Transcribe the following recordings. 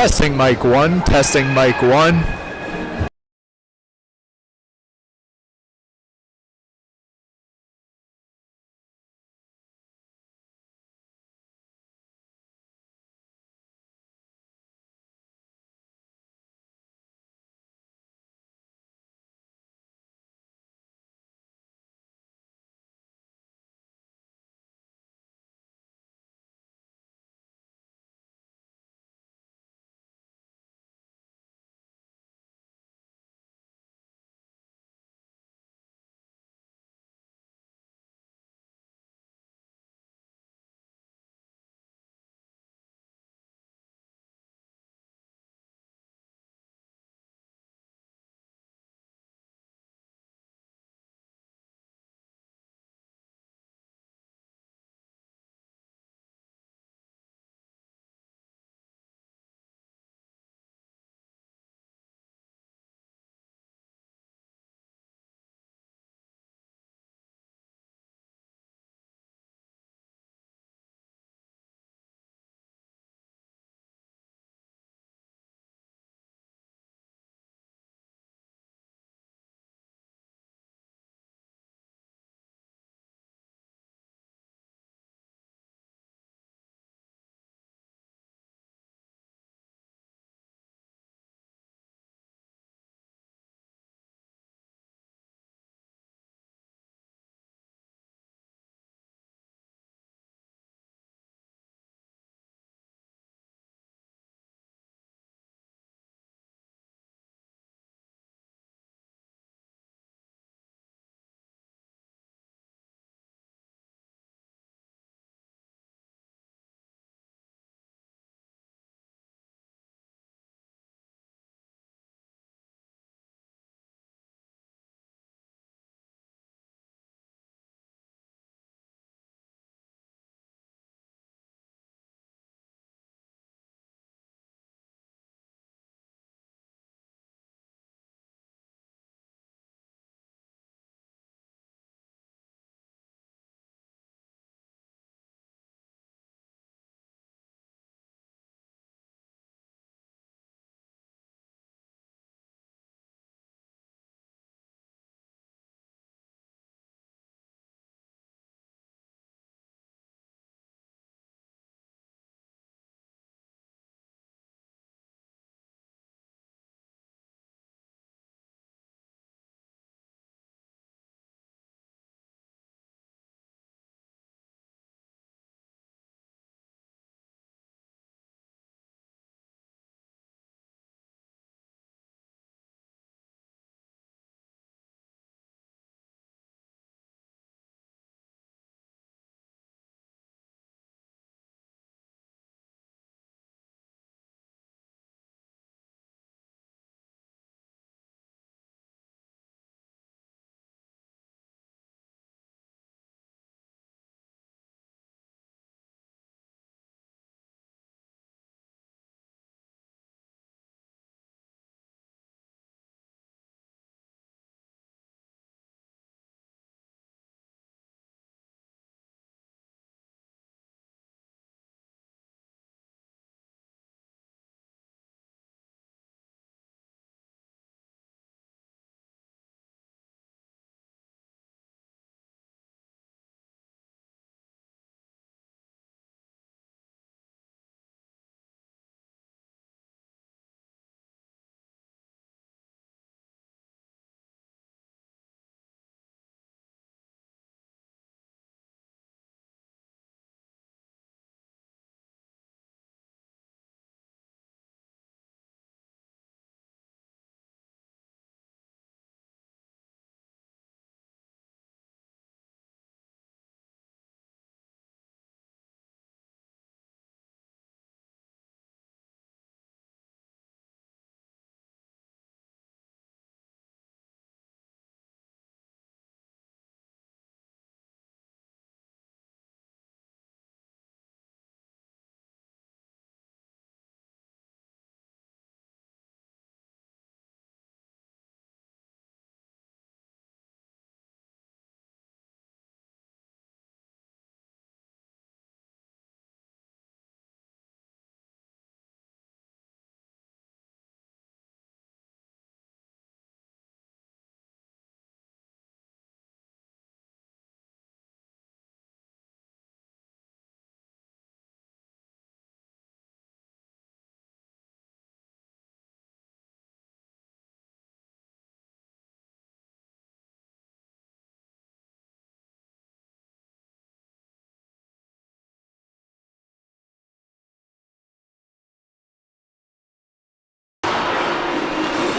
Testing mic 1, testing mic 1.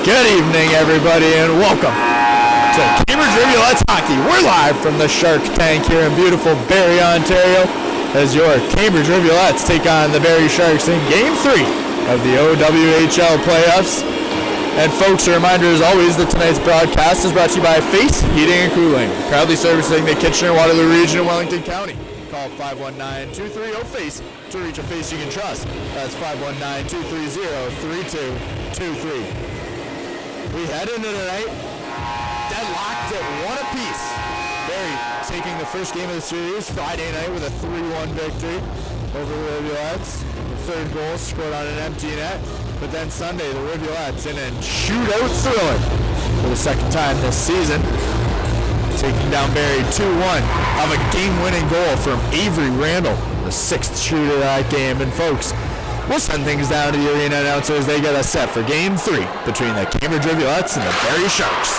Good evening, everybody, and welcome to Cambridge Rivulettes Hockey. We're live from the Shark Tank here in beautiful Barrie, Ontario, as your Cambridge Rivulettes take on the Barrie Sharks in Game 3 of the OWHL playoffs. And folks, a reminder as always that tonight's broadcast is brought to you by Face Heating and Cooling, proudly servicing the Kitchener-Waterloo region of Wellington County. Call 519-230-FACE to reach a face you can trust. That's 519-230-3223. We head into tonight deadlocked at 1 apiece. Barrie taking the first game of the series Friday night with a 3-1 victory over the Rivulettes. The third goal scored on an empty net. But then Sunday, the Rivulettes in a shootout thriller for the second time this season, taking down Barrie 2-1 of a game-winning goal from Avery Randall, the sixth shooter of that game. And folks, we'll send things down to the arena announcer as they get us set for Game 3 between the Cambridge Rivulettes and the Barrie Sharks.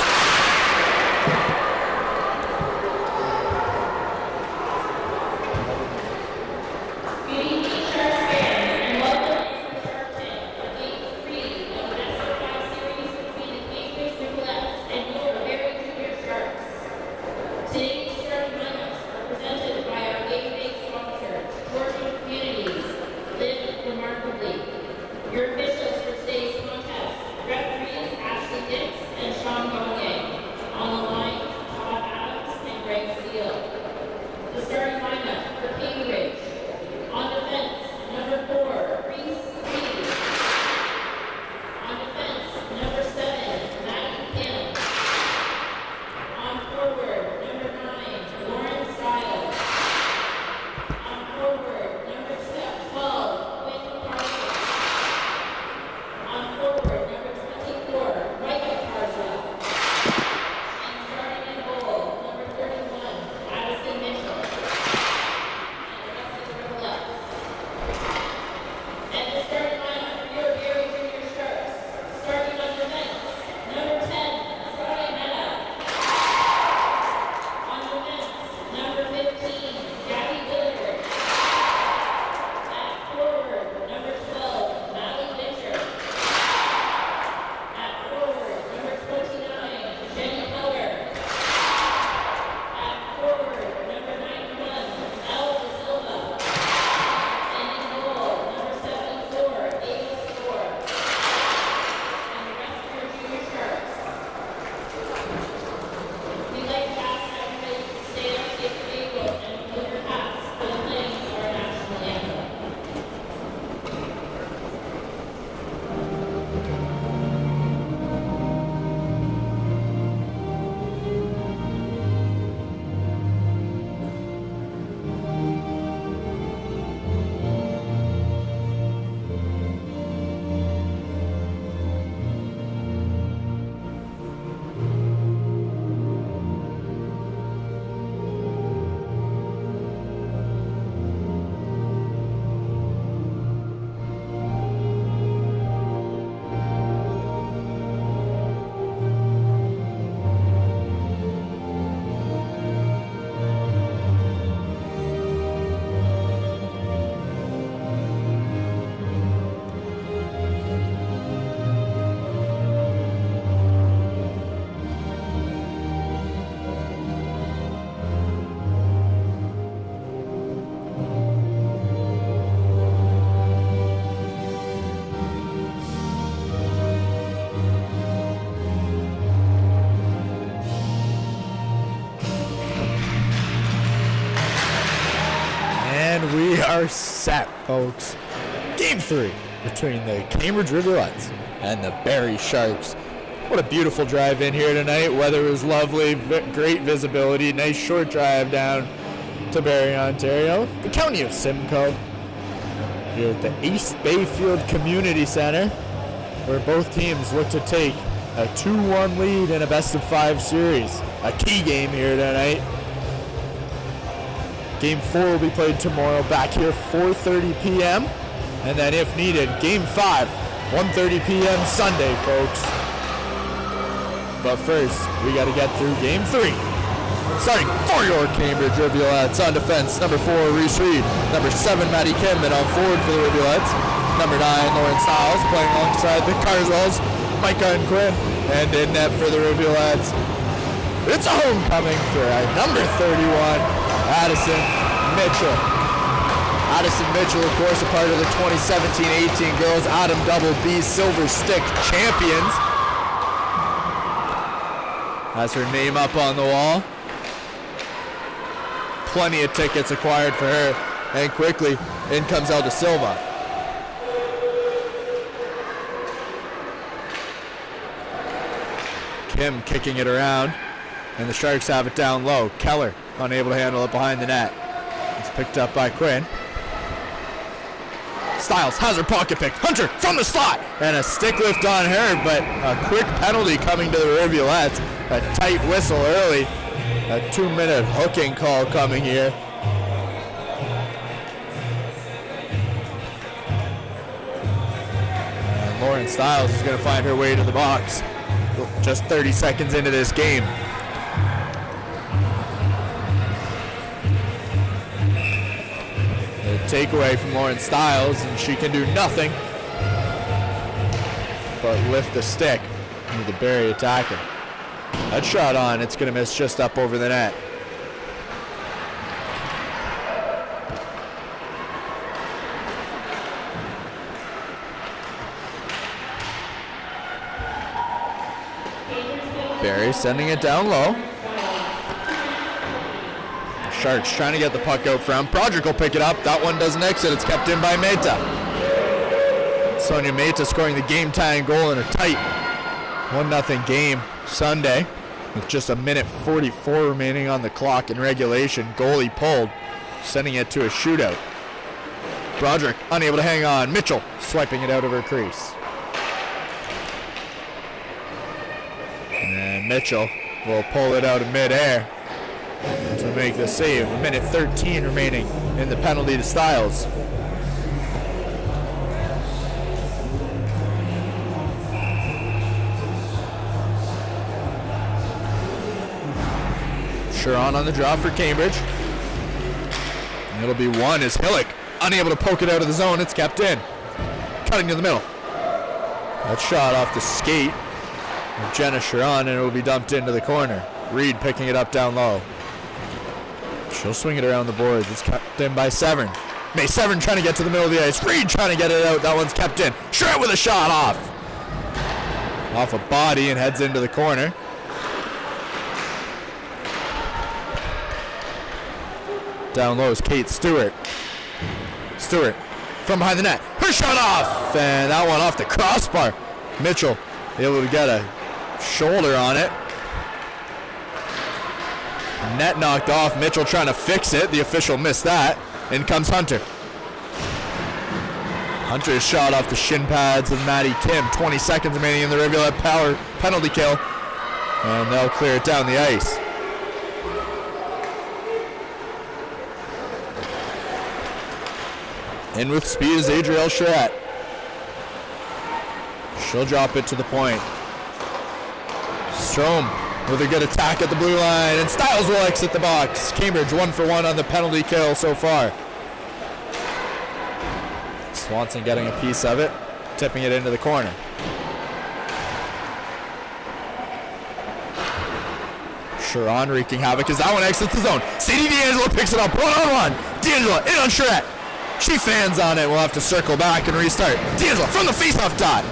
We are set, folks. Game 3 between the Cambridge Rivulettes and the Barrie Sharks. What a beautiful drive in here tonight. Weather was lovely, great visibility, nice short drive down to Barrie, Ontario. The county of Simcoe. Here at the East Bayfield Community Center, where both teams look to take a 2-1 lead in a best-of-5 series. A key game here tonight. Game 4 will be played tomorrow back here 4:30 p.m. And then if needed, Game 5, 1:30 p.m. Sunday, folks. But first, we got to get through Game 3. Starting for your Cambridge Rivulettes on defense, number 4, Reese Reed. Number 7, Maddie Kim, and on forward for the Rivulettes. Number 9, Lauren Stiles, playing alongside the Carswells. Micah and Quinn. And in net for the Rivulettes. It's a homecoming for number 31, Addison Mitchell. Addison Mitchell, of course, a part of the 2017-18 Girls Adam Double B Silver Stick Champions. Has her name up on the wall. Plenty of tickets acquired for her. And quickly, in comes Elda Silva. Kim kicking it around. And the Sharks have it down low. Keller unable to handle it behind the net. It's picked up by Quinn. Stiles has her pocket picked. Hunter from the slot. And a stick lift on her, but a quick penalty coming to the Rivulettes. A tight whistle early. A 2-minute hooking call coming here. And Lauren Stiles is going to find her way to the box. Just 30 seconds into this game. Takeaway from Lauren Stiles, and she can do nothing but lift the stick with the Barrie attacker. That shot on, it's going to miss just up over the net. Barrie sending it down low. Sharks trying to get the puck out front. Broderick will pick it up. That one doesn't exit. It's kept in by Mehta. Sonia Mehta scoring the game-tying goal in a tight 1-0 game Sunday with just a minute 44 remaining on the clock in regulation. Goalie pulled, sending it to a shootout. Broderick unable to hang on. Mitchell swiping it out of her crease. And Mitchell will pull it out of midair to make the save. A minute 13 remaining in the penalty to Stiles. Sharon on the draw for Cambridge. And it'll be one as Hillick unable to poke it out of the zone. It's kept in. Cutting to the middle. That shot off the skate of Jenna Sharon, and it will be dumped into the corner. Reed picking it up down low. She'll swing it around the boards. It's kept in by Severn. May Severn trying to get to the middle of the ice. Reed trying to get it out. That one's kept in. Shred with a shot off. Off a body and heads into the corner. Down low is Kate Stewart. Stewart from behind the net. Her shot off. And that one off the crossbar. Mitchell able to get a shoulder on it. Net knocked off. Mitchell trying to fix it. The official missed that. In comes Hunter. Hunter's shot off the shin pads of Maddie Kim. 20 seconds remaining in the Rivulet power penalty kill. And they'll clear it down the ice. In with speed is Adrielle Charette. She'll drop it to the point. Strome with a good attack at the blue line, and Stiles will exit the box. Cambridge 1 for 1 on the penalty kill so far. Swanson getting a piece of it, tipping it into the corner. Sharon wreaking havoc as that one exits the zone. Sadie D'Angelo picks it up, one-on-one. D'Angelo in on Charette. She fans on it. We'll have to circle back and restart. D'Angelo from the face-off dot.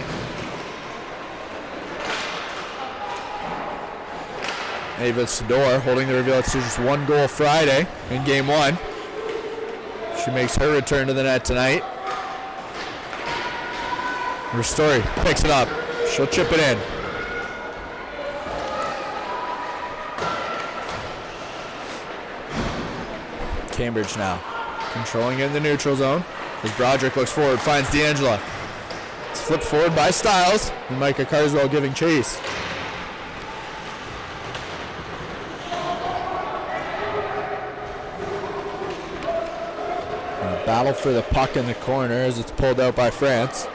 Ava Sador holding the Rivulettes to just 1 goal Friday in game 1. She makes her return to the net tonight. Ristori picks it up. She'll chip it in. Cambridge now controlling it in the neutral zone as Broderick looks forward, finds D'Angelo. It's flipped forward by Stiles, and Micah Carswell giving chase. A battle for the puck in the corner as it's pulled out by France.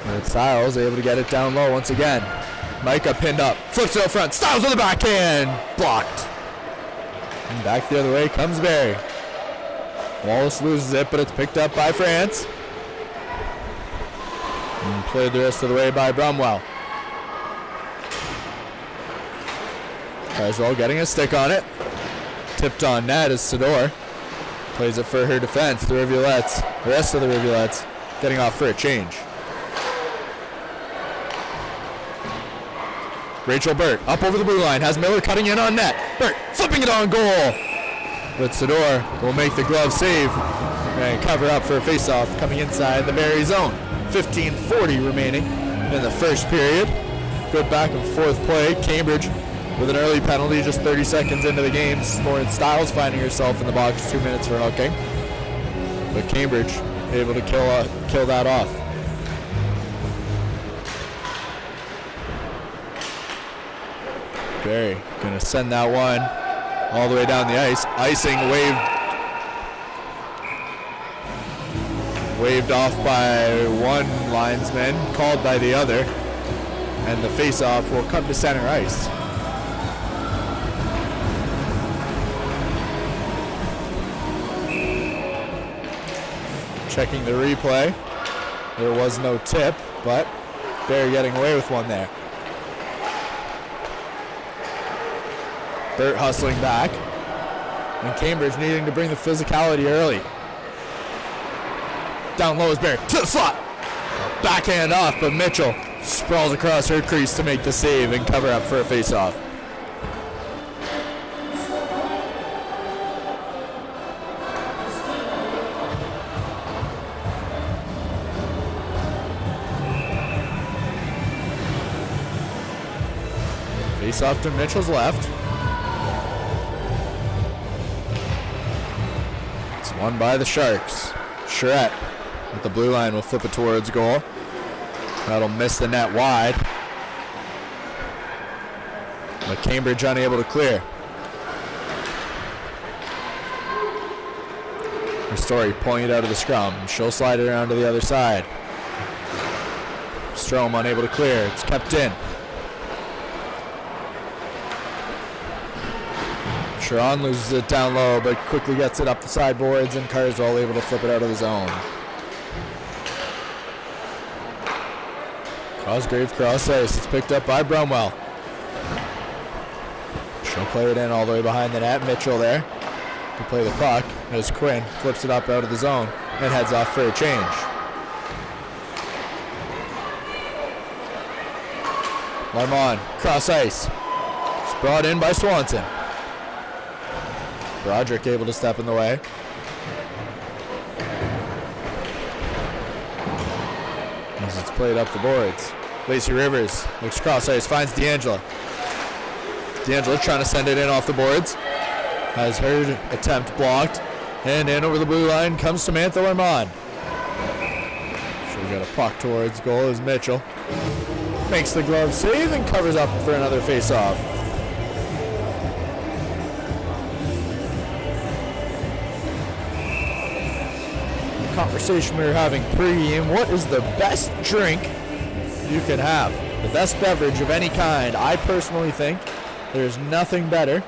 And Stiles able to get it down low once again. Micah pinned up, flips it out front. Stiles with the backhand, blocked. And back the other way comes Barrie. Wallace loses it, but it's picked up by France. And played the rest of the way by Brumwell. Carswell getting a stick on it. Tipped on net as Sador plays it for her defense. The rest of the Rivulettes getting off for a change. Rachel Burt up over the blue line, has Miller cutting in on net. Burt flipping it on goal. But Sador will make the glove save and cover up for a faceoff coming inside the Barrie zone. 15:40 remaining in the first period. Good back and forth play. Cambridge with an early penalty just 30 seconds into the game. Lauren Stiles finding herself in the box 2 minutes for hooking. But Cambridge able to kill that off. Barrie gonna send that one all the way down the ice. Icing waved off by one linesman, called by the other, and the face-off will come to center ice. Checking the replay, there was no tip, but Barrie getting away with one there. Burt hustling back, and Cambridge needing to bring the physicality early. Down low is Barrie, to the slot. Backhand off, but Mitchell sprawls across her crease to make the save and cover up for a face-off. Face-off to Mitchell's left. It's won by the Sharks. Charette with the blue line will flip it towards goal. That'll miss the net wide. But Cambridge unable to clear. Story pulling it out of the scrum. She'll slide it around to the other side. Strom unable to clear. It's kept in. Sharon loses it down low, but quickly gets it up the sideboards, and Carswell able to flip it out of the zone. Cosgrave cross ice. It's picked up by Brumwell. She'll play it in all the way behind the net. Mitchell there to play the puck as Quinn flips it up out of the zone and heads off for a change. Larmont, cross ice. It's brought in by Swanson. Broderick able to step in the way. As it's played up the boards. Lacey Rivers looks cross ice, finds D'Angelo. D'Angelo trying to send it in off the boards. Has her attempt blocked. And in over the blue line comes Samantha Larmont. She'll get a puck towards goal as Mitchell makes the glove save and covers up for another face-off. Conversation we were having pre-game. What is the best drink you can have? The best beverage of any kind. I personally think there's nothing better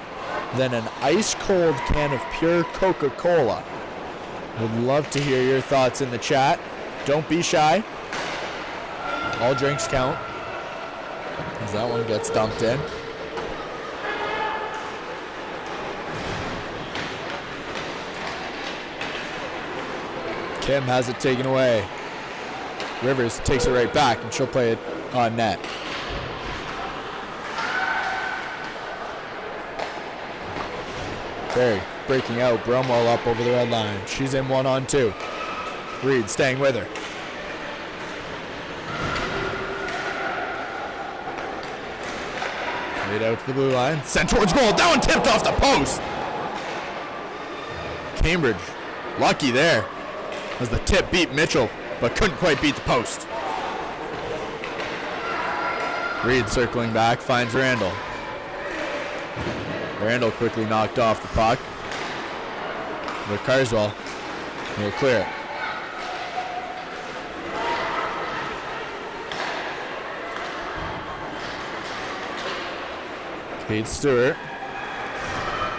than an ice-cold can of pure Coca-Cola. Would love to hear your thoughts in the chat. Don't be shy. All drinks count. As that one gets dumped in. Kim has it taken away. Rivers takes it right back, and she'll play it on net. Barrie breaking out. Brumwell up over the red line. She's in 1-on-2. Reed staying with her. Laid out to the blue line. Sent towards goal. That one tipped off the post. Cambridge lucky there as the tip beat Mitchell, but couldn't quite beat the post. Reed circling back, finds Randall. Randall quickly knocked off the puck. But Carswell will clear it. Kate Stewart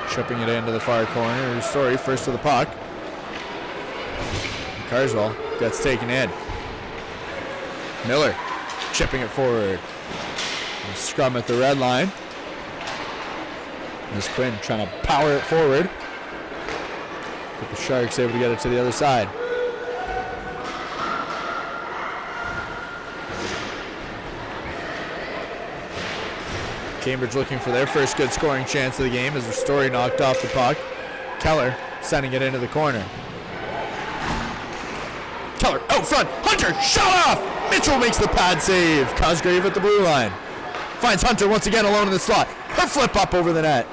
chipping it into the far corner. Story first to the puck. Carswell gets taken in. Miller chipping it forward. Scrum at the red line. As Quinn trying to power it forward. But the Sharks able to get it to the other side. Cambridge looking for their first good scoring chance of the game as Ristori knocked off the puck. Keller sending it into the corner. Keller out front. Hunter shot off. Mitchell makes the pad save. Cosgrave at the blue line. Finds Hunter once again alone in the slot. Her flip up over the net.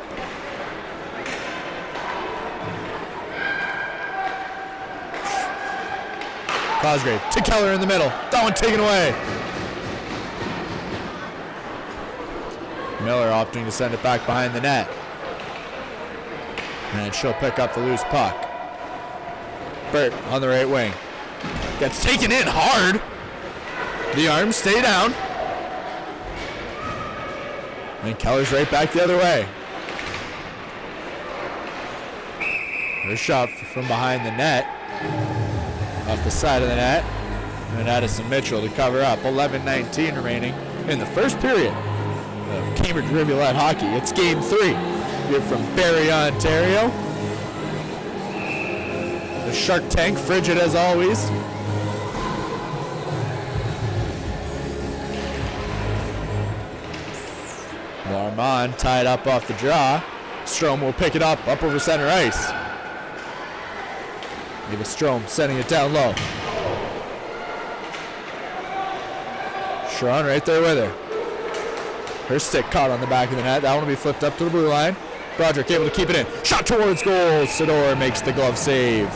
Cosgrave to Keller in the middle. That one taken away. Miller opting to send it back behind the net. And she'll pick up the loose puck. Burt on the right wing. Gets taken in hard. The arms stay down. And Keller's right back the other way. Her shot from behind the net. Off the side of the net. And Addison Mitchell to cover up. 11:19 remaining in the first period of Cambridge Rivulet hockey. It's game 3 here from Barrie, Ontario. The Shark Tank, frigid as always. Armand tied up off the draw. Strome will pick it up over center ice. Eva Strome sending it down low. Sharon right there with her. Her stick caught on the back of the net. That one will be flipped up to the blue line. Broderick able to keep it in. Shot towards goal. Sador makes the glove save.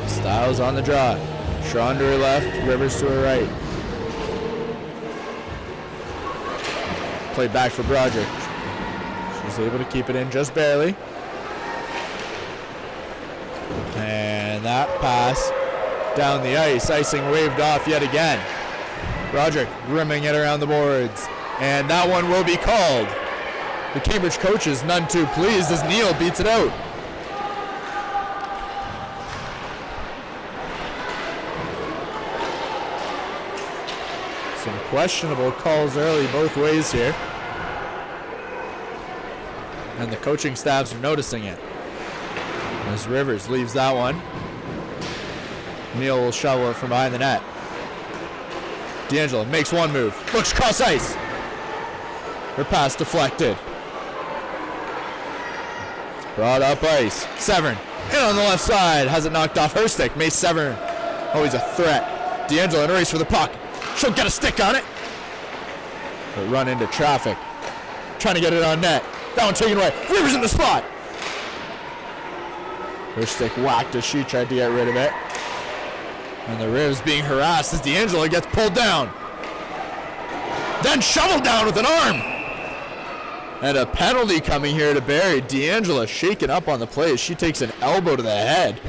Styles on the draw. Sharon to her left, Rivers to her right. Played back for Broderick. She's able to keep it in just barely. And that pass down the ice. Icing waved off yet again. Broderick rimming it around the boards. And that one will be called. The Cambridge coaches none too pleased as Neal beats it out. Some questionable calls early both ways here. And the coaching staffs are noticing it. As Rivers leaves that one. Neal will shovel it from behind the net. D'Angelo makes one move. Looks cross ice. Her pass deflected. It's brought up ice. Severn in on the left side. Has it knocked off her stick. Mace Severn. Always a threat. D'Angelo in a race for the puck. She'll get a stick on it. But run into traffic. Trying to get it on net. That one taken away. Rivers in the spot. Her stick whacked as she tried to get rid of it. And the Rivs being harassed as D'Angelo gets pulled down. Then shoveled down with an arm. And a penalty coming here to Barrie. D'Angelo shaken up on the play as she takes an elbow to the head.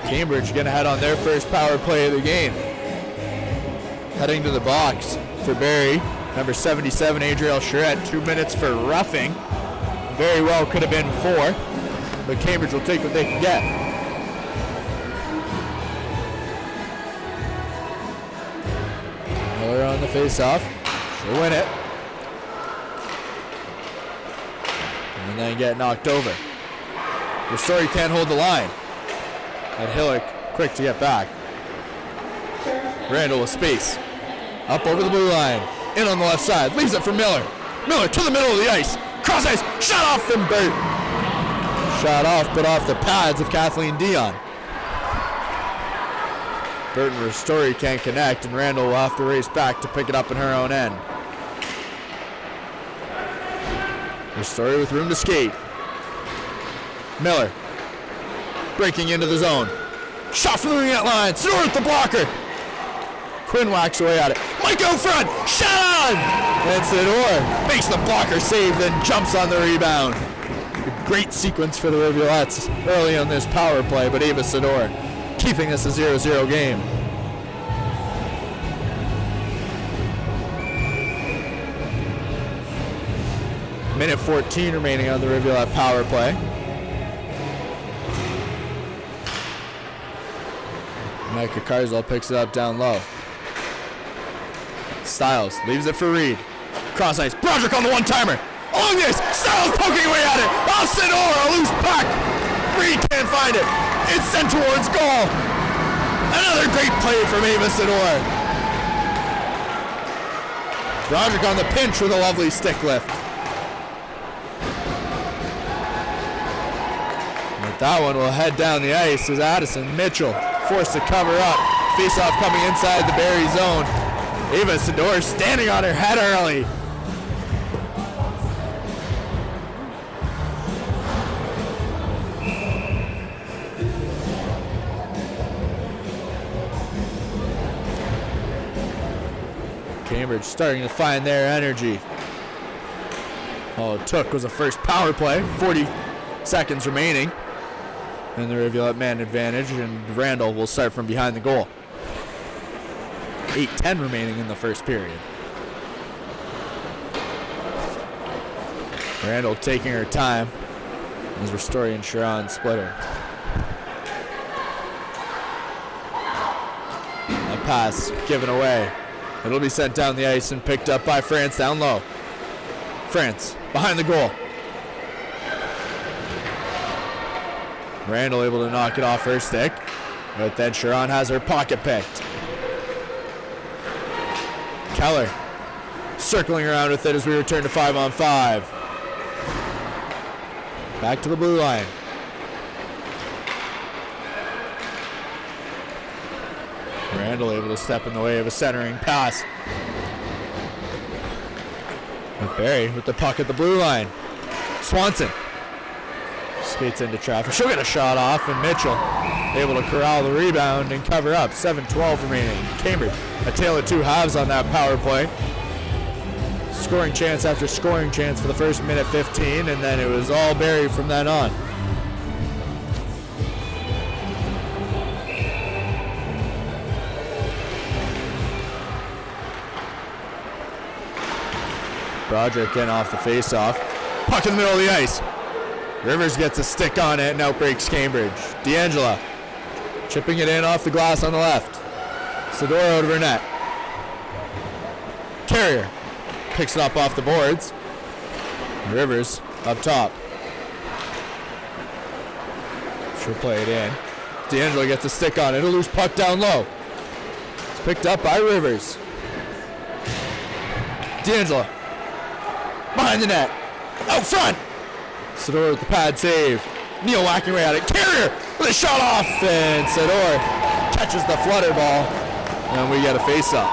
Cambridge going to head on their first power play of the game. Heading to the box for Barrie. Number 77, Adriel Charette. 2 minutes for roughing. Very well could have been 4. But Cambridge will take what they can get. Miller on the face-off. She'll win it. And then get knocked over. Ristori can't hold the line. And Hillick quick to get back. Randall with space. Up over the blue line. In on the left side. Leaves it for Miller. Miller to the middle of the ice. Cross ice. Shot off from Burt. Shot off, but off the pads of Kathleen Dion. Burt and Ristori can't connect, and Randall will have to race back to pick it up in her own end. Ristori with room to skate. Miller. Breaking into the zone. Shot from the net line. Sador with the blocker. Quinn whacks away at it. Might go front. Shot on! And Sador makes the blocker save, then jumps on the rebound. A great sequence for the Rivulettes early on this power play, but Ava Sador keeping this a 0-0 game. Minute 14 remaining on the Rivulet power play. Micah Carswell picks it up down low. Styles leaves it for Reed. Cross ice. Broderick on the one-timer. Along this. Styles poking away at it. Off Sidor. A loose puck. Reed can't find it. It's sent towards goal. Another great play from Ava Sidor. Broderick on the pinch with a lovely stick lift. But that one will head down the ice as Addison Mitchell forced to cover up. Face-off coming inside the Barrie zone. Ava Sidor standing on her head early. Cambridge starting to find their energy. All it took was a first power play. 40 seconds remaining. And the Rivulet man advantage, and Randall will start from behind the goal. 8:10 remaining in the first period. Randall taking her time as Ristori and Sharon split her. A pass given away. It'll be sent down the ice and picked up by France down low. France behind the goal. Randall able to knock it off her stick, but then Sharon has her pocket picked. Keller circling around with it as we return to 5-on-5. Back to the blue line. Randall able to step in the way of a centering pass. But Barrie with the puck at the blue line. Swanson skates into traffic. She'll get a shot off, and Mitchell able to corral the rebound and cover up. 7:12 remaining. Cambridge, a tale of two halves on that power play. Scoring chance after scoring chance for the first minute 15, and then it was all Barrie from then on. Broderick getting off the face-off. Puck in the middle of the ice. Rivers gets a stick on it and outbreaks Cambridge. D'Angela chipping it in off the glass on the left. Sidor out of her net. Carrier picks it up off the boards. Rivers up top. She'll play it in. D'Angela gets a stick on it. A loose puck down low. It's picked up by Rivers. D'Angela behind the net. Out front. Sidor with the pad save. Neal whacking away at it. Carrier with a shot off. And Sidor catches the flutter ball. And we get a face-up.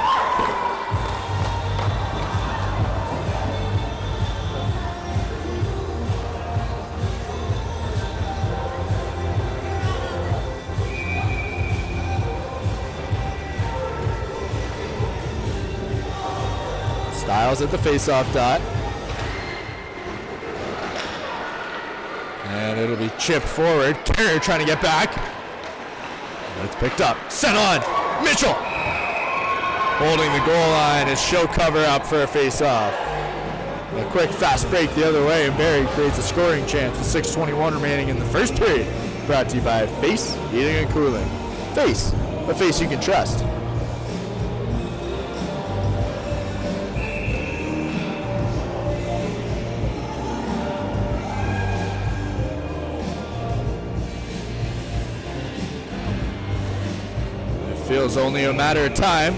Styles at the face-off dot. And it'll be chipped forward. Carrier trying to get back. It's picked up. Sent on. Mitchell holding the goal line as she'll cover up for a face-off. A quick fast break the other way, and Barrie creates a scoring chance with 6:21 remaining in the first period. Brought to you by Face Heating and Cooling. Face, a face you can trust. Feels only a matter of time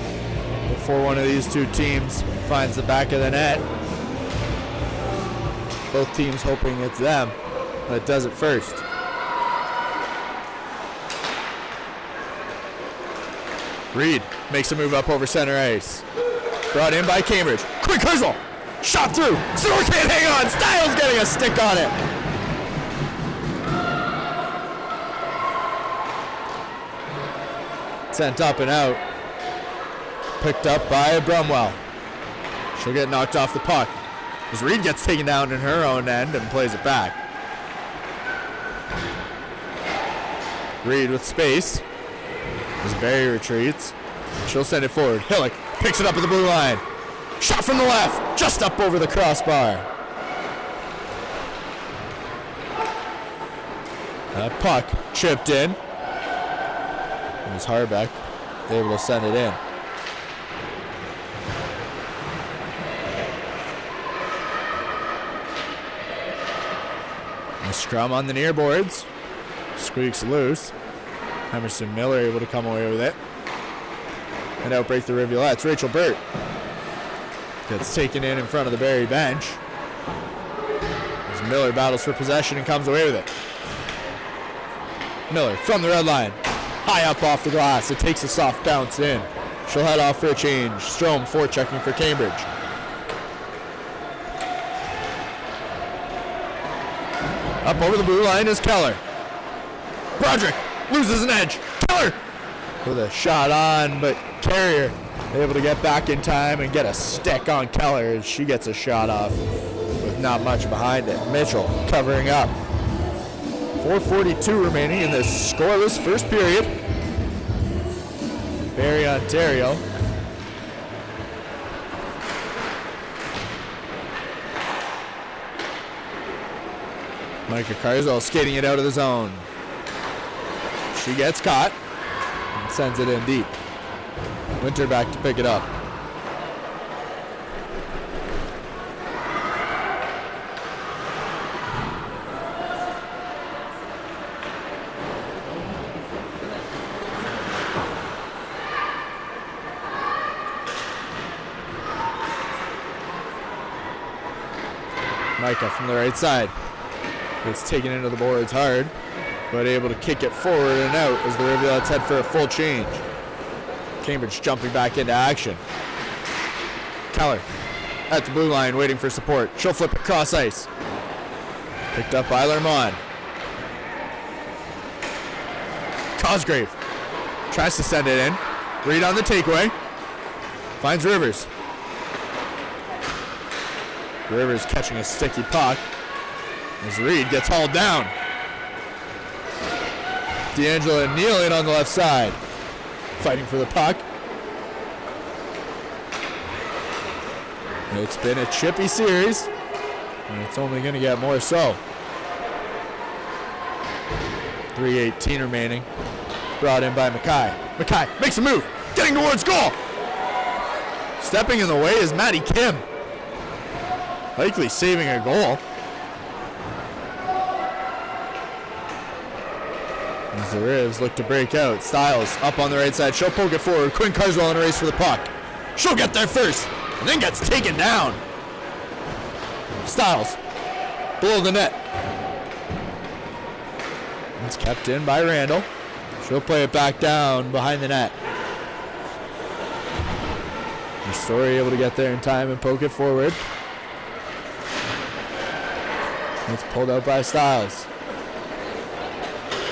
before one of these two teams finds the back of the net. Both teams hoping it's them, but it does it first. Reed makes a move up over center ice. Brought in by Cambridge. Quick hustle! Shot through! Sidor can't hang on! Styles getting a stick on it! Sent up and out. Picked up by Brumwell. She'll get knocked off the puck as Reed gets taken down in her own end and plays it back. Reed with space. As Barrie retreats, she'll send it forward. Hillick picks it up at the blue line. Shot from the left, just up over the crossbar. That puck chipped in. It was Harbeck able to send it in. The scrum on the near boards. Squeaks loose. Emerson Miller able to come away with it. And outbreak the Rivulettes. Rachel Burt gets taken in front of the Barrie bench. As Miller battles for possession and comes away with it. Miller from the red line. High up off the glass. It takes a soft bounce in. She'll head off for a change. Strome forechecking for Cambridge. Up over the blue line is Keller. Broderick loses an edge. Keller with a shot on, but Carrier able to get back in time and get a stick on Keller as she gets a shot off with not much behind it. Mitchell covering up. 4:42 remaining in this scoreless first period. Barrie, Ontario. Micah Carswell skating it out of the zone. She gets caught and sends it in deep. Winter back to pick it up. Micah from the right side. It's taken into the boards hard, but able to kick it forward and out as the Rivulettes head for a full change. Cambridge jumping back into action. Keller at the blue line waiting for support. She'll flip across ice. Picked up by Lermont. Cosgrave tries to send it in. Reed on the takeaway. Finds Rivers. Rivers catching a sticky puck as Reed gets hauled down. D'Angelo kneeling on the left side. Fighting for the puck. It's been a chippy series, and it's only going to get more so. 3:18 remaining. Brought in by Mackay. Mackay makes a move, getting towards goal. Stepping in the way is Maddie Kim. Likely saving a goal. As the Rivs look to break out. Styles up on the right side. She'll poke it forward. Quinn Carswell in a race for the puck. She'll get there first and then gets taken down. Styles below the net. It's kept in by Randall. She'll play it back down behind the net. Story able to get there in time and poke it forward. It's pulled out by Styles.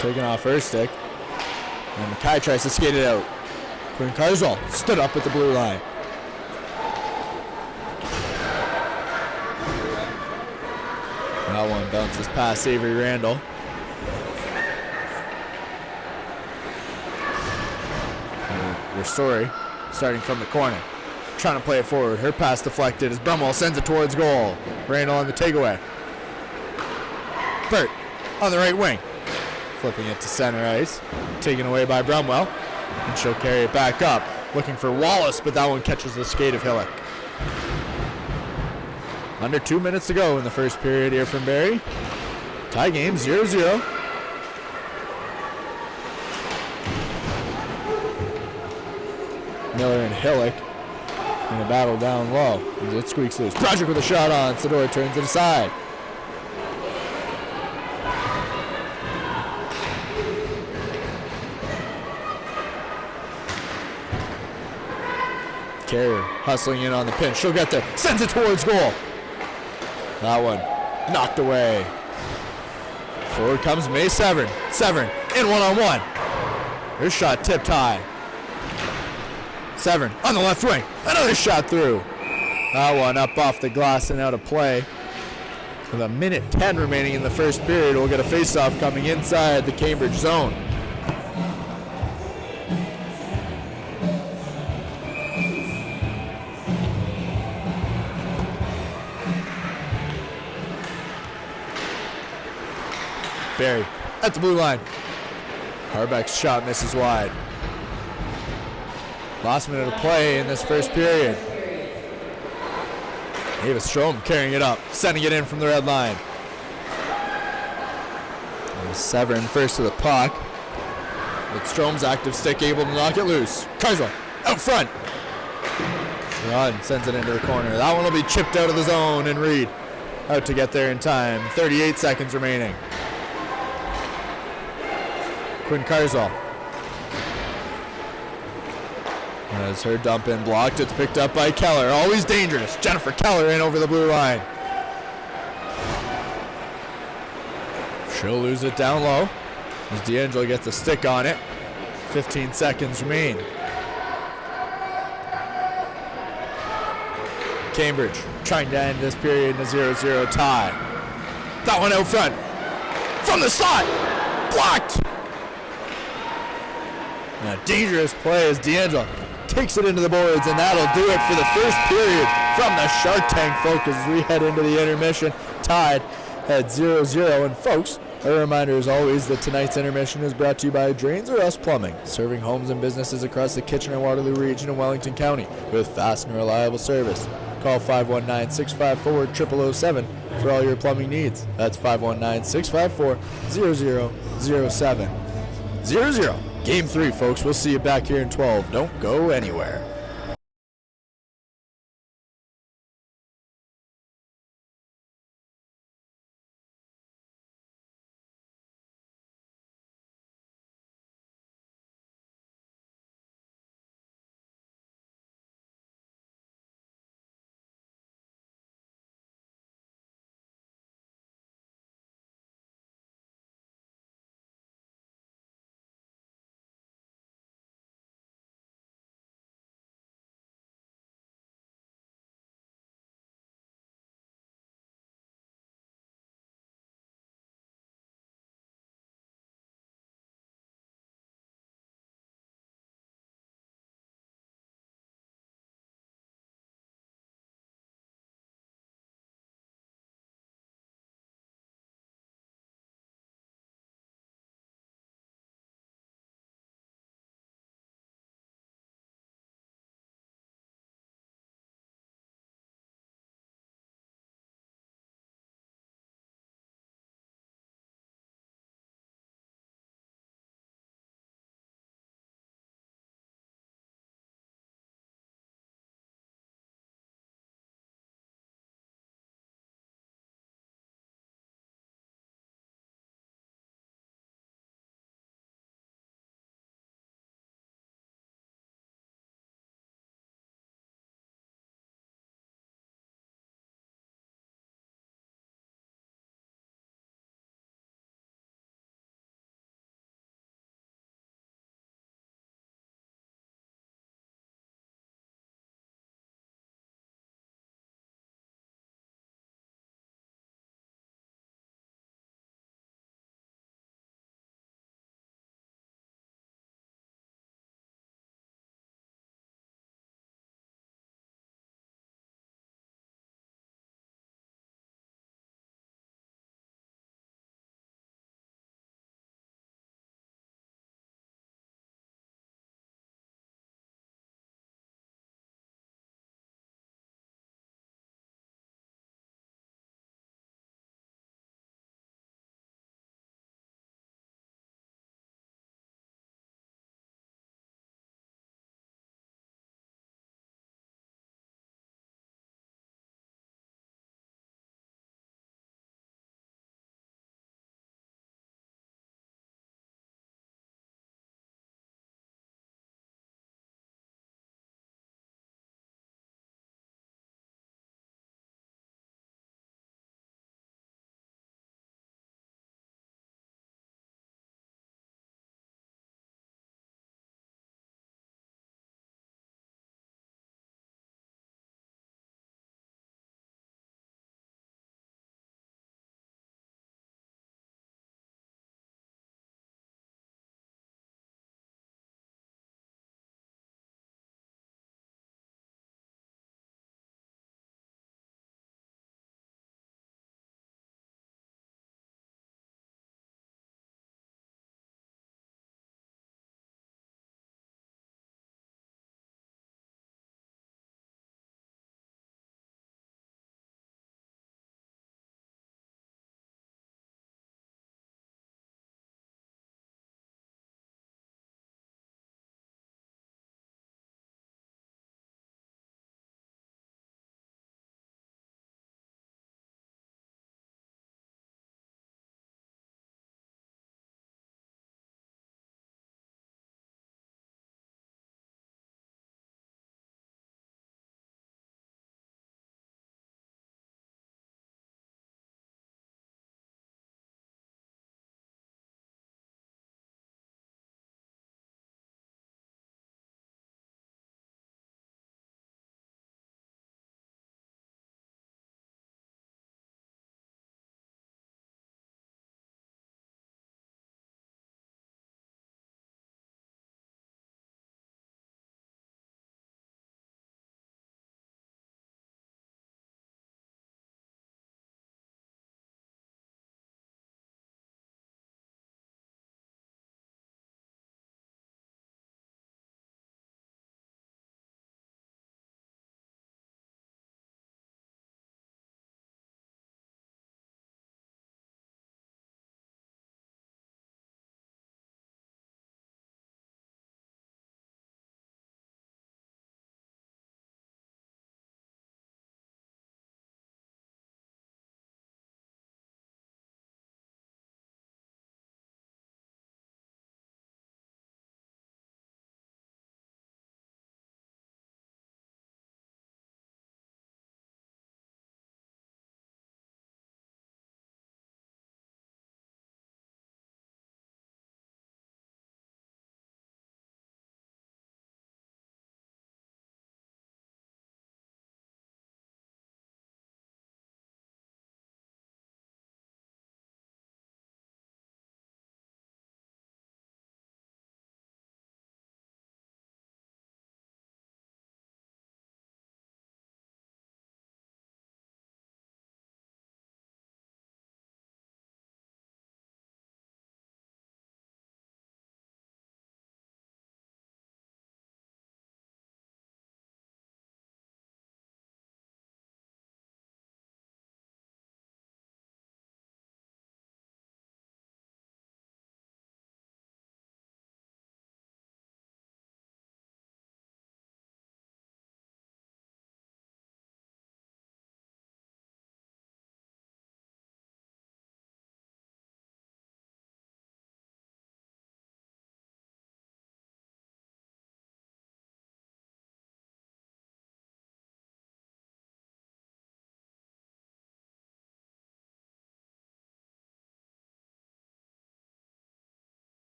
Taking off her stick. And Mackay tries to skate it out. Quinn Carswell stood up at the blue line. That one bounces past Avery Randall. Story starting from the corner. Trying to play it forward. Her pass deflected as Brumwell sends it towards goal. Randall on the takeaway. Burt on the right wing. Flipping it to center ice. Taken away by Brumwell. And she'll carry it back up. Looking for Wallace, but that one catches the skate of Hillick. Under 2 minutes to go in the first period here from Barrie. Tie game 0-0. Miller and Hillick in a battle down low. It squeaks loose. Project with a shot on. Sador turns it aside. Carrier hustling in on the pinch. She'll get there. Sends it towards goal. That one knocked away. Forward comes May Severn. Severn in one-on-one. Her shot tipped high. Severn on the left wing. Another shot through. That one up off the glass and out of play. With a minute 10 remaining in the first period, we'll get a face-off coming inside the Cambridge zone. Barrie at the blue line. Harbeck's shot misses wide. Last minute of play in this first period. Ava Strom carrying it up, sending it in from the red line. Severin first to the puck. With Strom's active stick able to knock it loose. Karsel out front. Run sends it into the corner. That one will be chipped out of the zone, and Reed out to get there in time. 38 seconds remaining. Quinn Karsel has her dump in blocked. It's picked up by Keller. Always dangerous. Jennifer Keller in over the blue line. She'll lose it down low as D'Angelo gets a stick on it. 15 seconds remain. Cambridge trying to end this period in a 0-0 tie. That one out front. From the slot. Blocked. And a dangerous play as D'Angelo takes it into the boards, and that'll do it for the first period from the Shark Tank, folks, as we head into the intermission. Tied at 0-0. And folks, a reminder as always that tonight's intermission is brought to you by Drains or Us Plumbing, serving homes and businesses across the Kitchener-Waterloo region and Wellington County with fast and reliable service. Call 519-654-0007 for all your plumbing needs. That's 519-654-0007. 0-0. Game 3, folks. We'll see you back here in 12. Don't go anywhere.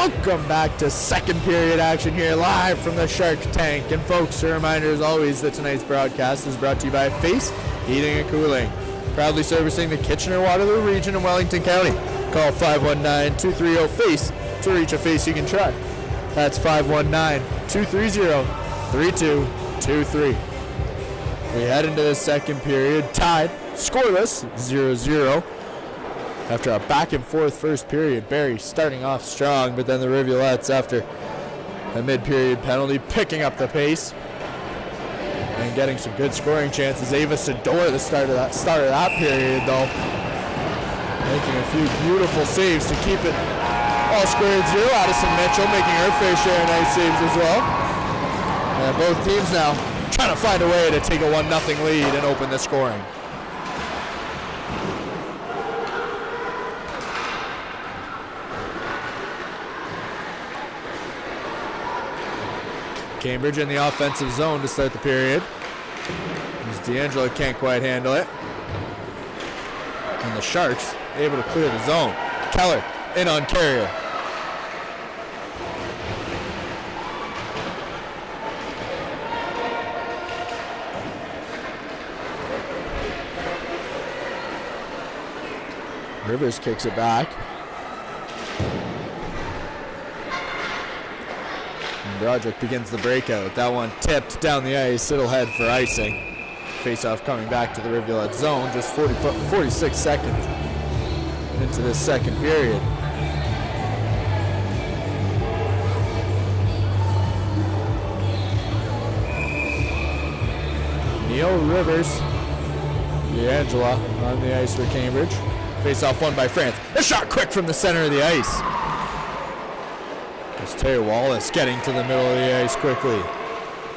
Welcome back to second period action here live from the Shark Tank. And folks, a reminder as always that tonight's broadcast is brought to you by Face Heating and Cooling, proudly servicing the Kitchener-Waterloo region in Wellington County. Call 519-230-FACE to reach a face you can trust. That's 519-230-3223. We head into the second period tied, scoreless, 0-0. After a back-and-forth first period, Barrie starting off strong, but then the Rivulettes, after a mid-period penalty, picking up the pace and getting some good scoring chances. Ava Sador at the start of that period, though, making a few beautiful saves to keep it all squared 0. Addison Mitchell making her fair share of nice saves as well. And both teams now trying to find a way to take a 1-0 lead and open the scoring. Cambridge in the offensive zone to start the period. As D'Angelo can't quite handle it. And the Sharks able to clear the zone. Keller in on Carrier. Rivers kicks it back. Broderick begins the breakout. That one tipped down the ice. It'll head for icing. Face-off coming back to the Rivulet zone. Just 46 seconds into this second period. Neil Rivers, D'Angelo on the ice for Cambridge. Face-off won by France. A shot quick from the center of the ice. Taylor Wallace getting to the middle of the ice quickly.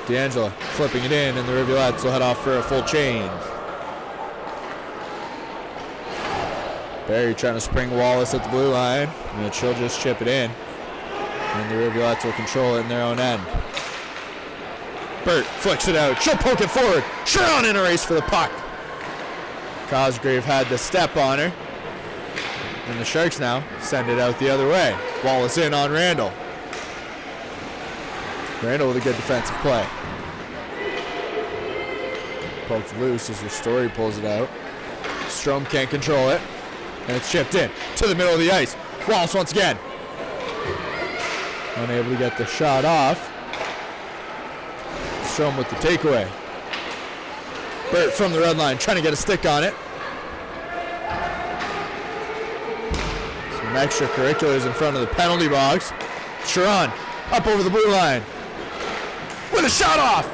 D'Angelo flipping it in, and the Rivulettes will head off for a full change. Barrie trying to spring Wallace at the blue line, and she'll just chip it in. And the Rivulettes will control it in their own end. Burt flicks it out. She'll poke it forward. Sharon in a race for the puck. Cosgrave had the step on her. And the Sharks now send it out the other way. Wallace in on Randall. Randall with a good defensive play. Poked loose as Ristori pulls it out. Strom can't control it. And it's chipped in to the middle of the ice. Wallace once again. Unable to get the shot off. Strom with the takeaway. Burt from the red line trying to get a stick on it. Some extracurriculars in front of the penalty box. Sharon up over the blue line. With a shot off,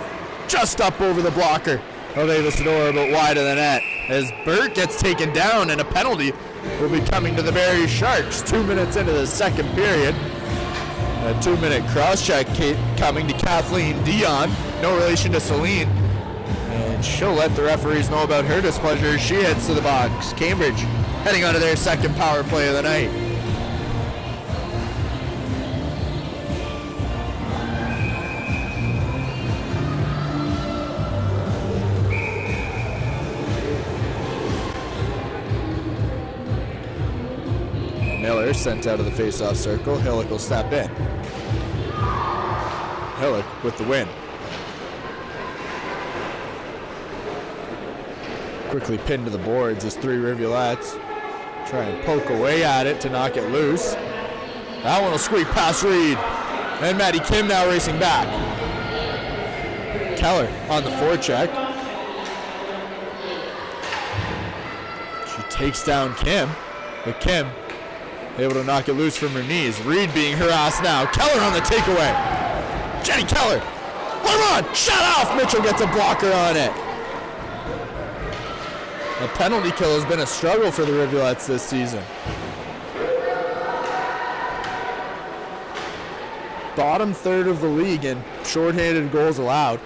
just up over the blocker of Ava Sador, but wide of the net. As Burt gets taken down, and a penalty will be coming to the Barrie Sharks 2 minutes into the second period. A 2-minute cross-check coming to Kathleen Dion, no relation to Celine. And she'll let the referees know about her displeasure as she heads to the box. Cambridge heading onto their second power play of the night. Miller sent out of the face-off circle. Hillock will step in. Hillock with the win. Quickly pinned to the boards as three Rivulettes try and poke away at it to knock it loose. That one will squeak past Reed. And Maddie Kim now racing back. Keller on the forecheck. She takes down Kim, but Kim able to knock it loose from her knees. Reed being harassed now. Keller on the takeaway. Jenny Keller. Lemon, shut off. Mitchell gets a blocker on it. The penalty kill has been a struggle for the Rivulettes this season. Bottom third of the league in shorthanded goals allowed.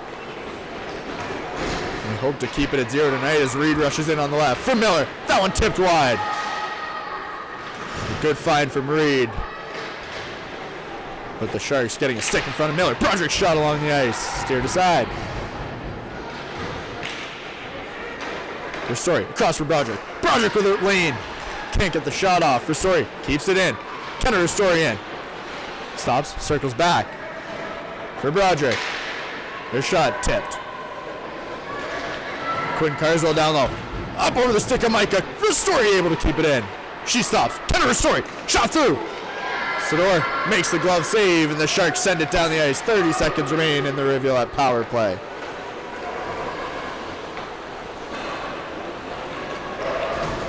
We hope to keep it at 0 tonight as Reed rushes in on the left. For Miller. That one tipped wide. Good find from Reed. But the Sharks getting a stick in front of Miller. Broderick shot along the ice. Steered aside. Ristori across for Broderick. Broderick with a lane. Can't get the shot off. Ristori keeps it in. Kenner Ristori in. Stops, circles back. For Broderick. Their shot tipped. Quinn Carswell down low. Up over the stick of Micah. Ristori able to keep it in. She stops. Kenna Ristori. Shot through. Sador makes the glove save, and the Sharks send it down the ice. 30 seconds remain in the Rivulet power play.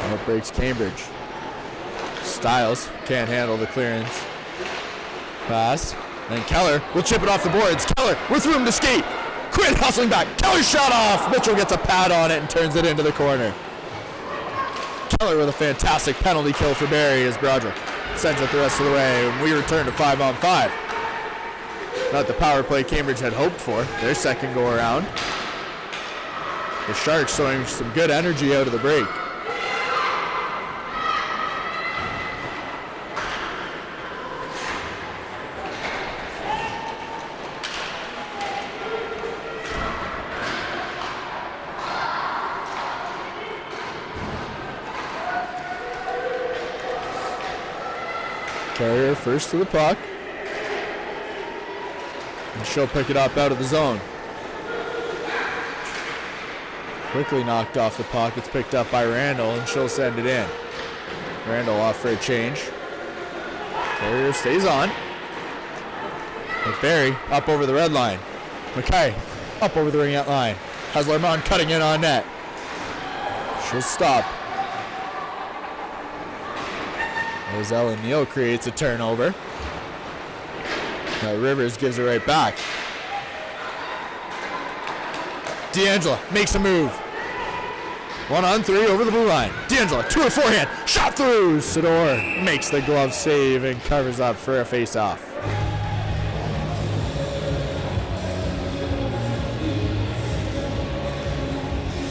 Out breaks Cambridge. Stiles can't handle the clearance. Pass. And Keller will chip it off the boards. Keller with room to skate. Quinn hustling back. Keller shot off. Mitchell gets a pad on it and turns it into the corner. Keller with a fantastic penalty kill for Barrie as Broderick sends it the rest of the way. And we return to 5-on-5. Not the power play Cambridge had hoped for. Their second go around. The Sharks showing some good energy out of the break. Carrier first to the puck. And she'll pick it up out of the zone. Quickly knocked off the puck. It's picked up by Randall, and she'll send it in. Randall off for a change. Carrier stays on. With Barrie up over the red line. McKay up over the ringette line. Has Lermont cutting in on net. She'll stop. As Ellen Neal creates a turnover. Now Rivers gives it right back. D'Angela makes a move. 1-on-3 over the blue line. D'Angela to her forehand. Shot through. Sador makes the glove save and covers up for a face-off.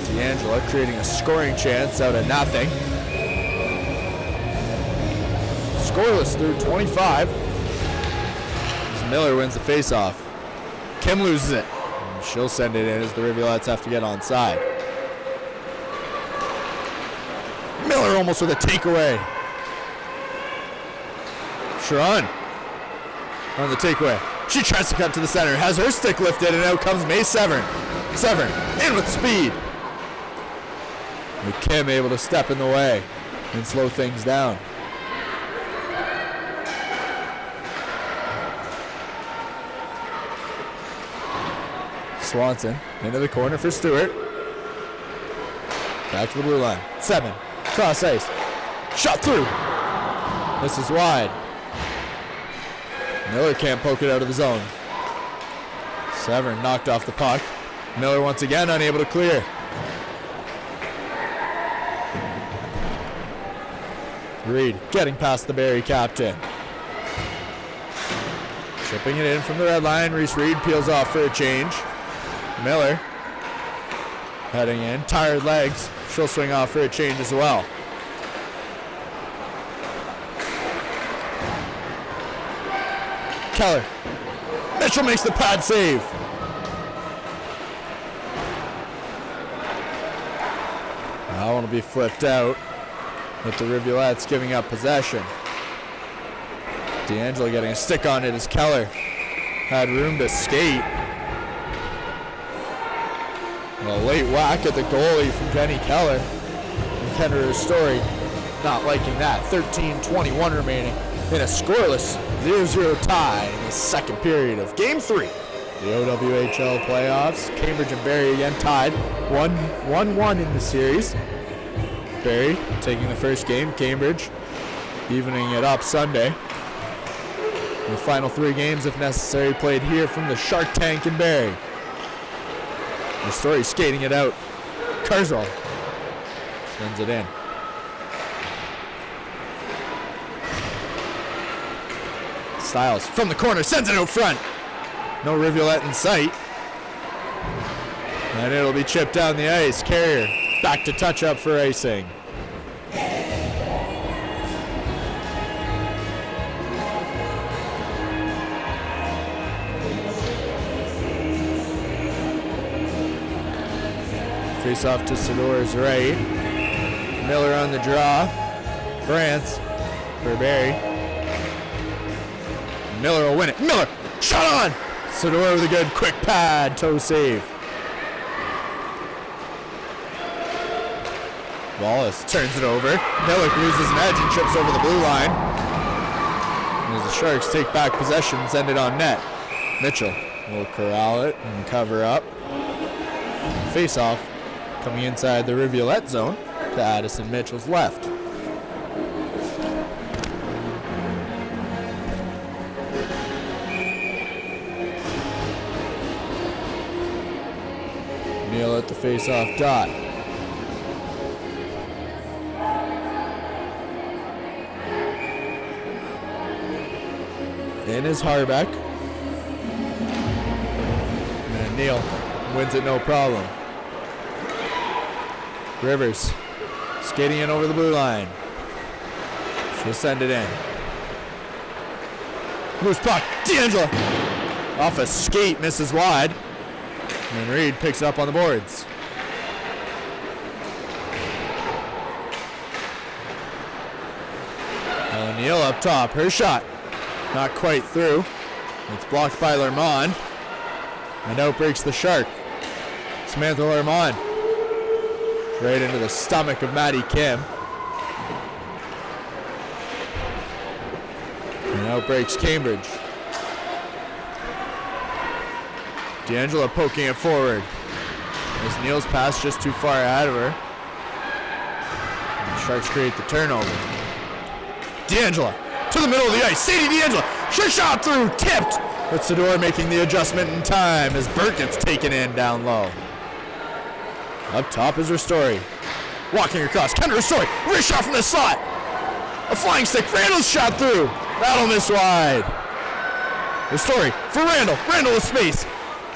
D'Angela creating a scoring chance out of nothing. Scoreless through 25. As Miller wins the faceoff. Kim loses it. And she'll send it in as the Rivulettes have to get onside. Miller almost with a takeaway. Sharon on the takeaway. She tries to cut to the center. Has her stick lifted, and out comes May Severn. Severn in with speed. And Kim able to step in the way and slow things down. Swanson into the corner for Stewart. Back to the blue line. 7. Cross ice. Shot through. This is wide. Miller can't poke it out of the zone. Severn knocked off the puck. Miller once again unable to clear. Reed getting past the Barrie captain. Chipping it in from the red line. Reese Reed peels off for a change. Miller heading in, tired legs. She'll swing off for a change as well. Keller. Mitchell makes the pad save. I want to be flipped out with the Rivulettes giving up possession. D'Angelo getting a stick on it as Keller had room to skate. A late whack at the goalie from Jenny Keller. And Kendra Story not liking that. 13:21 remaining in a scoreless 0-0 tie in the second period of Game 3. The OWHL playoffs. Cambridge and Barrie again tied 1-1 in the series. Barrie taking the first game. Cambridge evening it up Sunday. The final 3 games, if necessary, played here from the Shark Tank in Barrie. The Story skating it out. Carswell sends it in. Stiles from the corner sends it out front. No Rivulette in sight. And it'll be chipped down the ice. Carrier back to touch up for icing. Face off to Sador's right. Miller on the draw. France for Barrie. Miller will win it. Miller, shot on! Sador with a good quick pad, toe save. Wallace turns it over. Millick loses an edge and trips over the blue line. And as the Sharks take back possession, send it on net. Mitchell will corral it and cover up. Face off coming inside the Rivulettes zone to Addison Mitchell's left. Neal at the face-off dot. In is Harbeck. And Neal wins it no problem. Rivers skating in over the blue line. She'll send it in. Loose puck. D'Angelo off a skate, misses wide. And Reed picks it up on the boards. O'Neill up top. Her shot. Not quite through. It's blocked by Lermont. And out breaks the Shark. Samantha Lermont. Right into the stomach of Maddie Kim. And out breaks Cambridge. D'Angelo poking it forward. As Neal's pass just too far ahead of her. And the Sharks create the turnover. D'Angelo to the middle of the ice. Sadie D'Angelo. Sure shot through. Tipped. But Sador making the adjustment in time as Burt gets taken in down low. Up top is Ristori. Walking across. Kendra Ristori. Wrist shot from the slot. A flying stick. Randall's shot through. That'll miss wide. Ristori for Randall. Randall with space.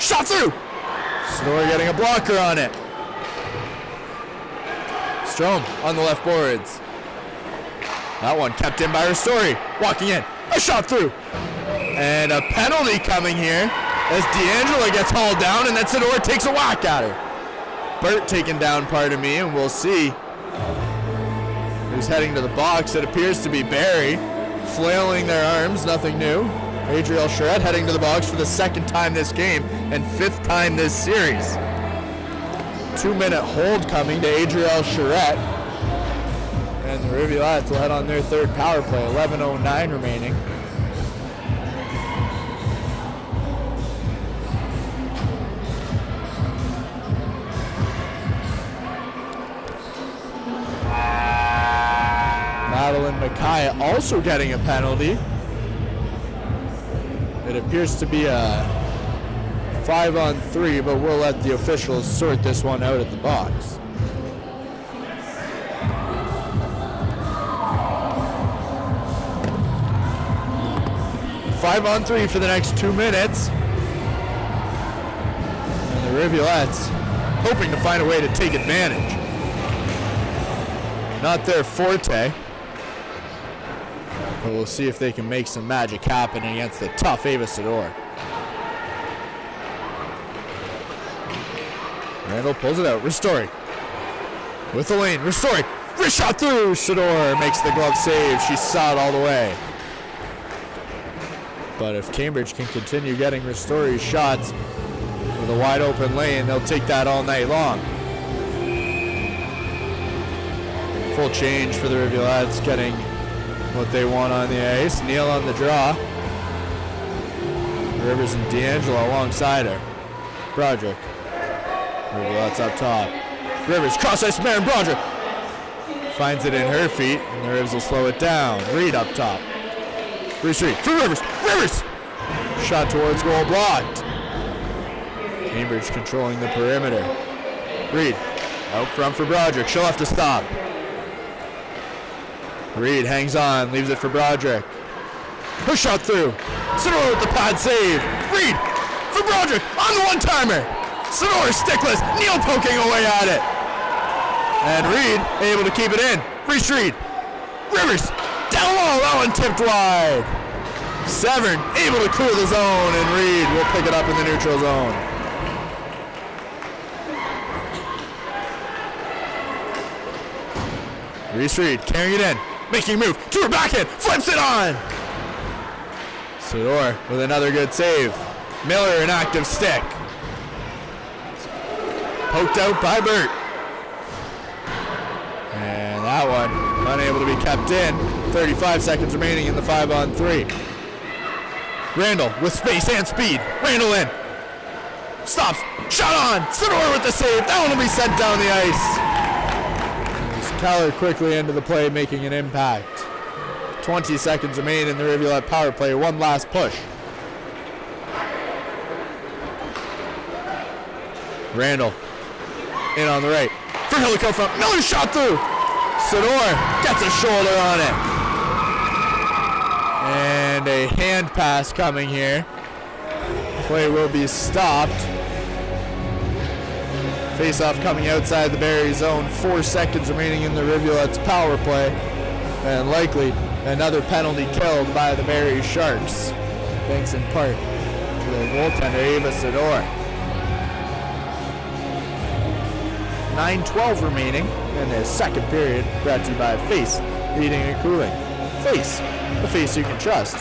Shot through. Sador getting a blocker on it. Strome on the left boards. That one kept in by Ristori. Walking in. A shot through. And a penalty coming here as D'Angelo gets hauled down and then Sador takes a whack at her. Burt taking down, pardon me, and we'll see who's heading to the box. It appears to be Barrie, flailing their arms, nothing new. Adriel Charette heading to the box for the second time this game and fifth time this series. 2-minute hold coming to Adriel Charette. And the Rivulettes will head on their third power play, 11:09 remaining. Madeline Mackay also getting a penalty. It appears to be a 5-on-3, but we'll let the officials sort this one out at the box. Five on 3 for the next 2 minutes. And the Rivulettes hoping to find a way to take advantage. Not their forte. But we'll see if they can make some magic happen against the tough Ava Sador. Randall pulls it out. Ristori with the lane. Ristori. Wrist shot through. Sador makes the glove save. She saw it all the way. But if Cambridge can continue getting Ristori's shots with a wide open lane, they'll take that all night long. Full change for the Rivulettes, getting what they want on the ice. Neal on the draw. Rivers and D'Angelo alongside her. Broderick. Rivulettes up top. Rivers, cross ice, Marin Broderick. Finds it in her feet, and the Rivs will slow it down. Reed up top. Reed for Rivers. Rivers! Shot towards goal, blocked. Cambridge controlling the perimeter. Reed out front for Broderick. She'll have to stop. Reed hangs on, leaves it for Broderick. Her shot through. Sador with the pad save. Reed for Broderick on the one-timer. Sador stickless. Neal poking away at it. And Reed able to keep it in. Reed. Rivers down low. That one tipped wide. Severn able to clear the zone, and Reed will pick it up in the neutral zone. Reed carrying it in. Making a move to her backhand. Flips it on. Sador with another good save. Miller, an active stick. Poked out by Burt. And that one unable to be kept in. 35 seconds remaining in the 5-on-3. Randall with space and speed. Randall in. Stops. Shot on. Sador with the save. That one will be sent down the ice. Keller quickly into the play, making an impact. 20 seconds remain in the Rivulet power play. One last push. Randall in on the right. For Hillico front. Miller shot through. Sador gets a shoulder on it. And a hand pass coming here. Play will be stopped. Face-off coming outside the Barrie zone. 4 seconds remaining in the Rivulet's power play. And likely another penalty killed by the Barrie Sharks. Thanks in part to their goaltender, Ava Sador. 9:12 remaining in the second period, brought to you by Face Heating and Cooling. Face, the face you can trust.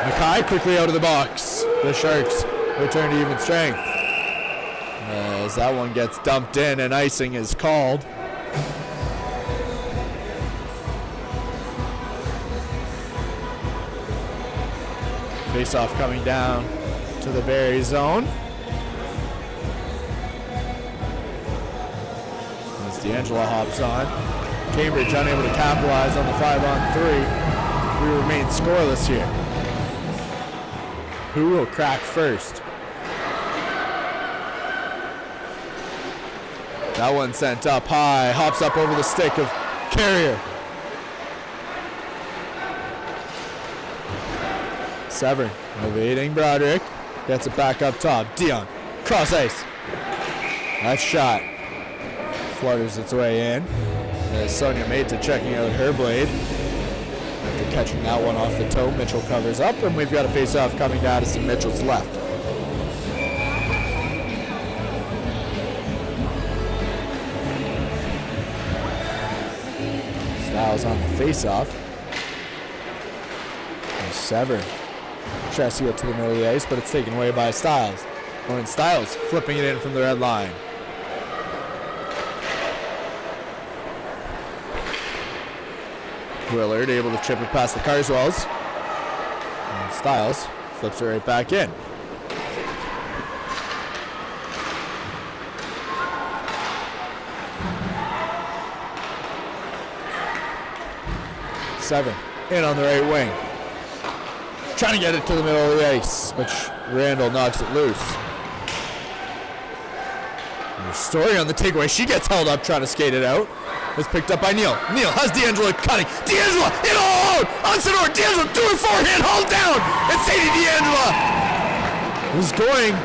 Mackay quickly out of the box. The Sharks return to even strength. As that one gets dumped in and icing is called. Face-off coming down to the Barrie zone. As D'Angelo hops on. Cambridge unable to capitalize on the 5-on-3. We remain scoreless here. Who will crack first? That one sent up high. Hops up over the stick of Carrier. Severn evading Broderick. Gets it back up top. Dion. Cross ice. That shot flutters its way in. There's Sonia Mata checking out her blade. After catching that one off the toe, Mitchell covers up, and we've got a face-off coming to Addison Mitchell's left. Styles on the face-off. And Severn tries to get to the middle of the ice, but it's taken away by Styles. Lauren Styles flipping it in from the red line. Willard able to chip it past the Carswells. And Styles flips it right back in. Severn in on the right wing. Trying to get it to the middle of the ice, but Randall knocks it loose. And Story on the takeaway. She gets held up trying to skate it out. It's picked up by Neal. Neal has D'Angelo cutting. D'Angelo in all out on Sador. D'Angelo doing forehand, hauled down. And Sadie D'Angelo is going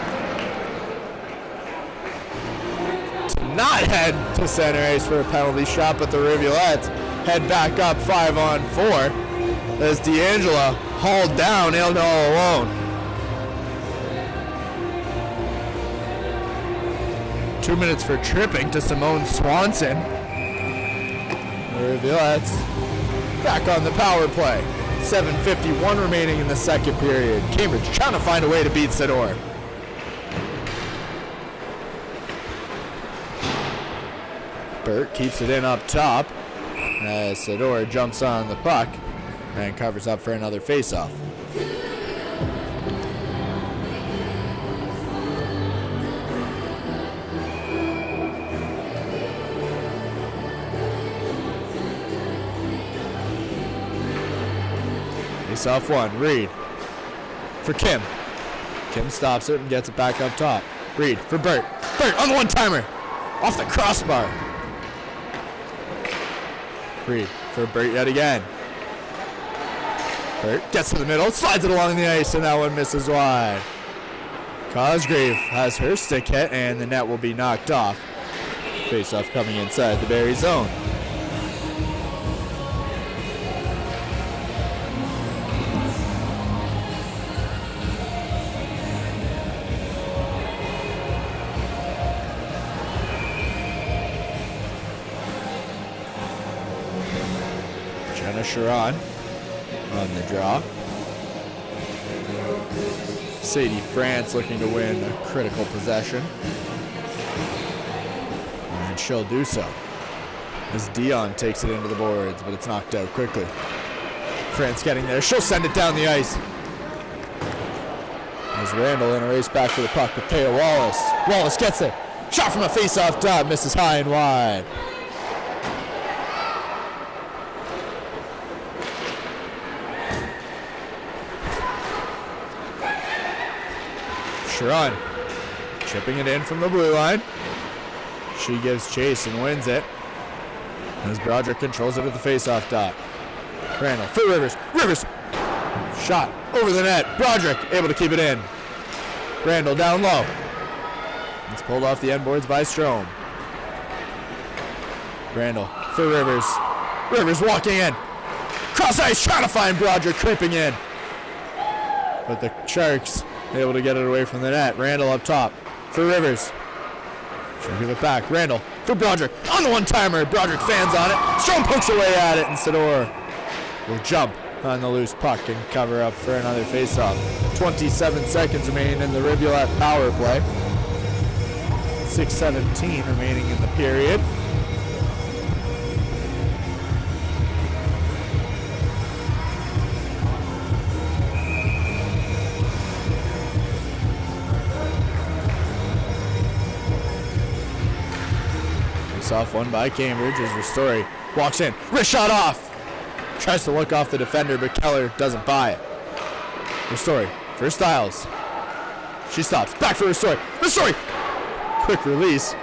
to not head to center ice for a penalty shot, but the Rivulettes head back up 5-on-4 as D'Angelo hauled down, held all alone. 2 minutes for tripping to Simone Swanson. The Rivulettes back on the power play. 7:51 remaining in the second period. Cambridge trying to find a way to beat Sador. Burt keeps it in up top as Sador jumps on the puck and covers up for another faceoff. Face-off one, Reed for Kim. Kim stops it and gets it back up top. Reed for Burt. Burt on the one-timer. Off the crossbar. Reed for Burt yet again. Burt gets to the middle, slides it along the ice, and that one misses wide. Cosgrave has her stick hit, and the net will be knocked off. Face-off coming inside the Barrie zone. Anna Sharon on the draw. Sadie France looking to win a critical possession. And she'll do so. As Dion takes it into the boards, but it's knocked out quickly. France getting there. She'll send it down the ice. As Randall in a race back for the puck with Thea Wallace. Wallace gets it. Shot from a face-off dot, misses high and wide. Sharon chipping it in from the blue line. She gives chase and wins it. As Broderick controls it at the face-off dot. Randall for Rivers. Rivers! Shot over the net. Broderick able to keep it in. Randall down low. It's pulled off the end boards by Strome. Randall for Rivers. Rivers walking in. Cross ice trying to find Broderick creeping in. But the Sharks able to get it away from the net. Randall up top for Rivers. She'll give it back. Randall for Broderick on the one-timer. Broderick fans on it. Strome pokes away at it, and Sador will jump on the loose puck and cover up for another face-off. 27 seconds remaining in the Rivulette power play. 6:17 remaining in the period. Face-off won by Cambridge as Ristori walks in. Wrist shot off. Tries to look off the defender, but Keller doesn't buy it. Ristori for Styles. She stops. Back for Ristori. Ristori! Quick release.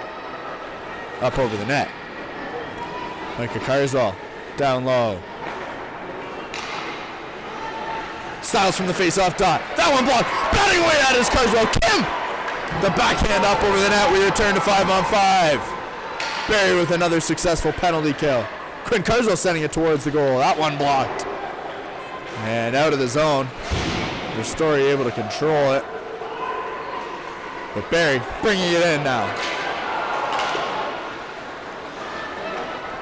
Up over the net. Micah Carswell down low. Styles from the face-off dot. That one blocked. Batting away at his Carswell. Kim! The backhand up over the net. We return to 5-on-5. Barrie with another successful penalty kill. Quinn Carswell sending it towards the goal. That one blocked. And out of the zone. Ristori able to control it. But Barrie bringing it in now.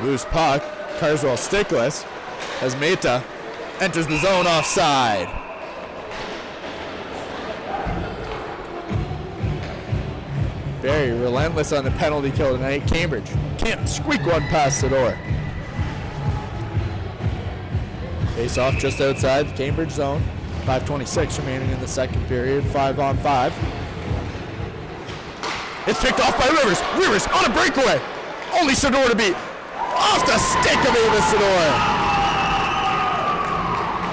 Loose puck. Carswell stickless as Meta enters the zone offside. Barrie relentless on the penalty kill tonight. Cambridge can't squeak one past the door. Face off just outside the Cambridge zone. 5:26 remaining in the second period. 5-on-5. It's picked off by Rivers. Rivers on a breakaway. Only Sador to beat. Off the stick of Ava Sador.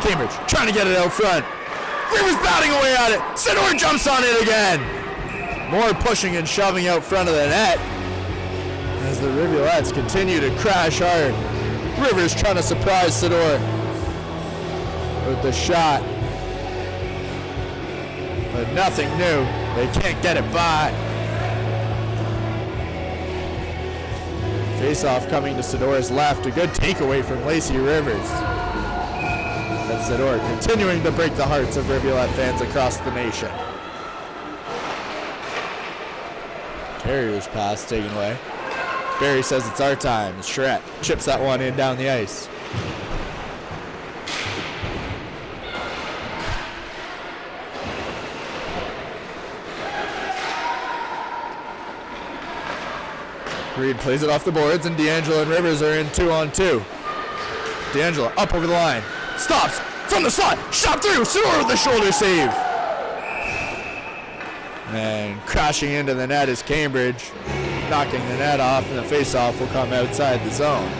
Cambridge trying to get it out front. Rivers batting away at it. Sador jumps on it again. More pushing and shoving out front of the net as the Rivulettes continue to crash hard. Rivers trying to surprise Sador with the shot. But nothing new. They can't get it by. Face-off coming to Sador's left. A good takeaway from Lacey Rivers. And Sador continuing to break the hearts of Rivulette fans across the nation. Carrier's pass taken away. Barrie says it's our time. Charette chips that one in down the ice. Reed plays it off the boards, and D'Angelo and Rivers are in 2-on-2. D'Angelo up over the line. Stops from the slot. Shot through. Sador with the shoulder save. And crashing into the net is Cambridge. Knocking the net off, and the face-off will come outside the zone.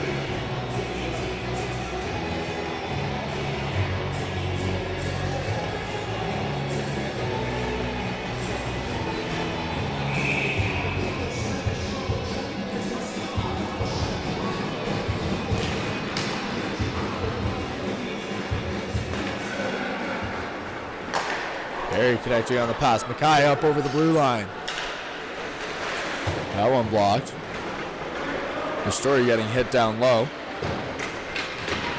Barrie connecting on the pass. Mackay up over the blue line. That one blocked. Ristori getting hit down low.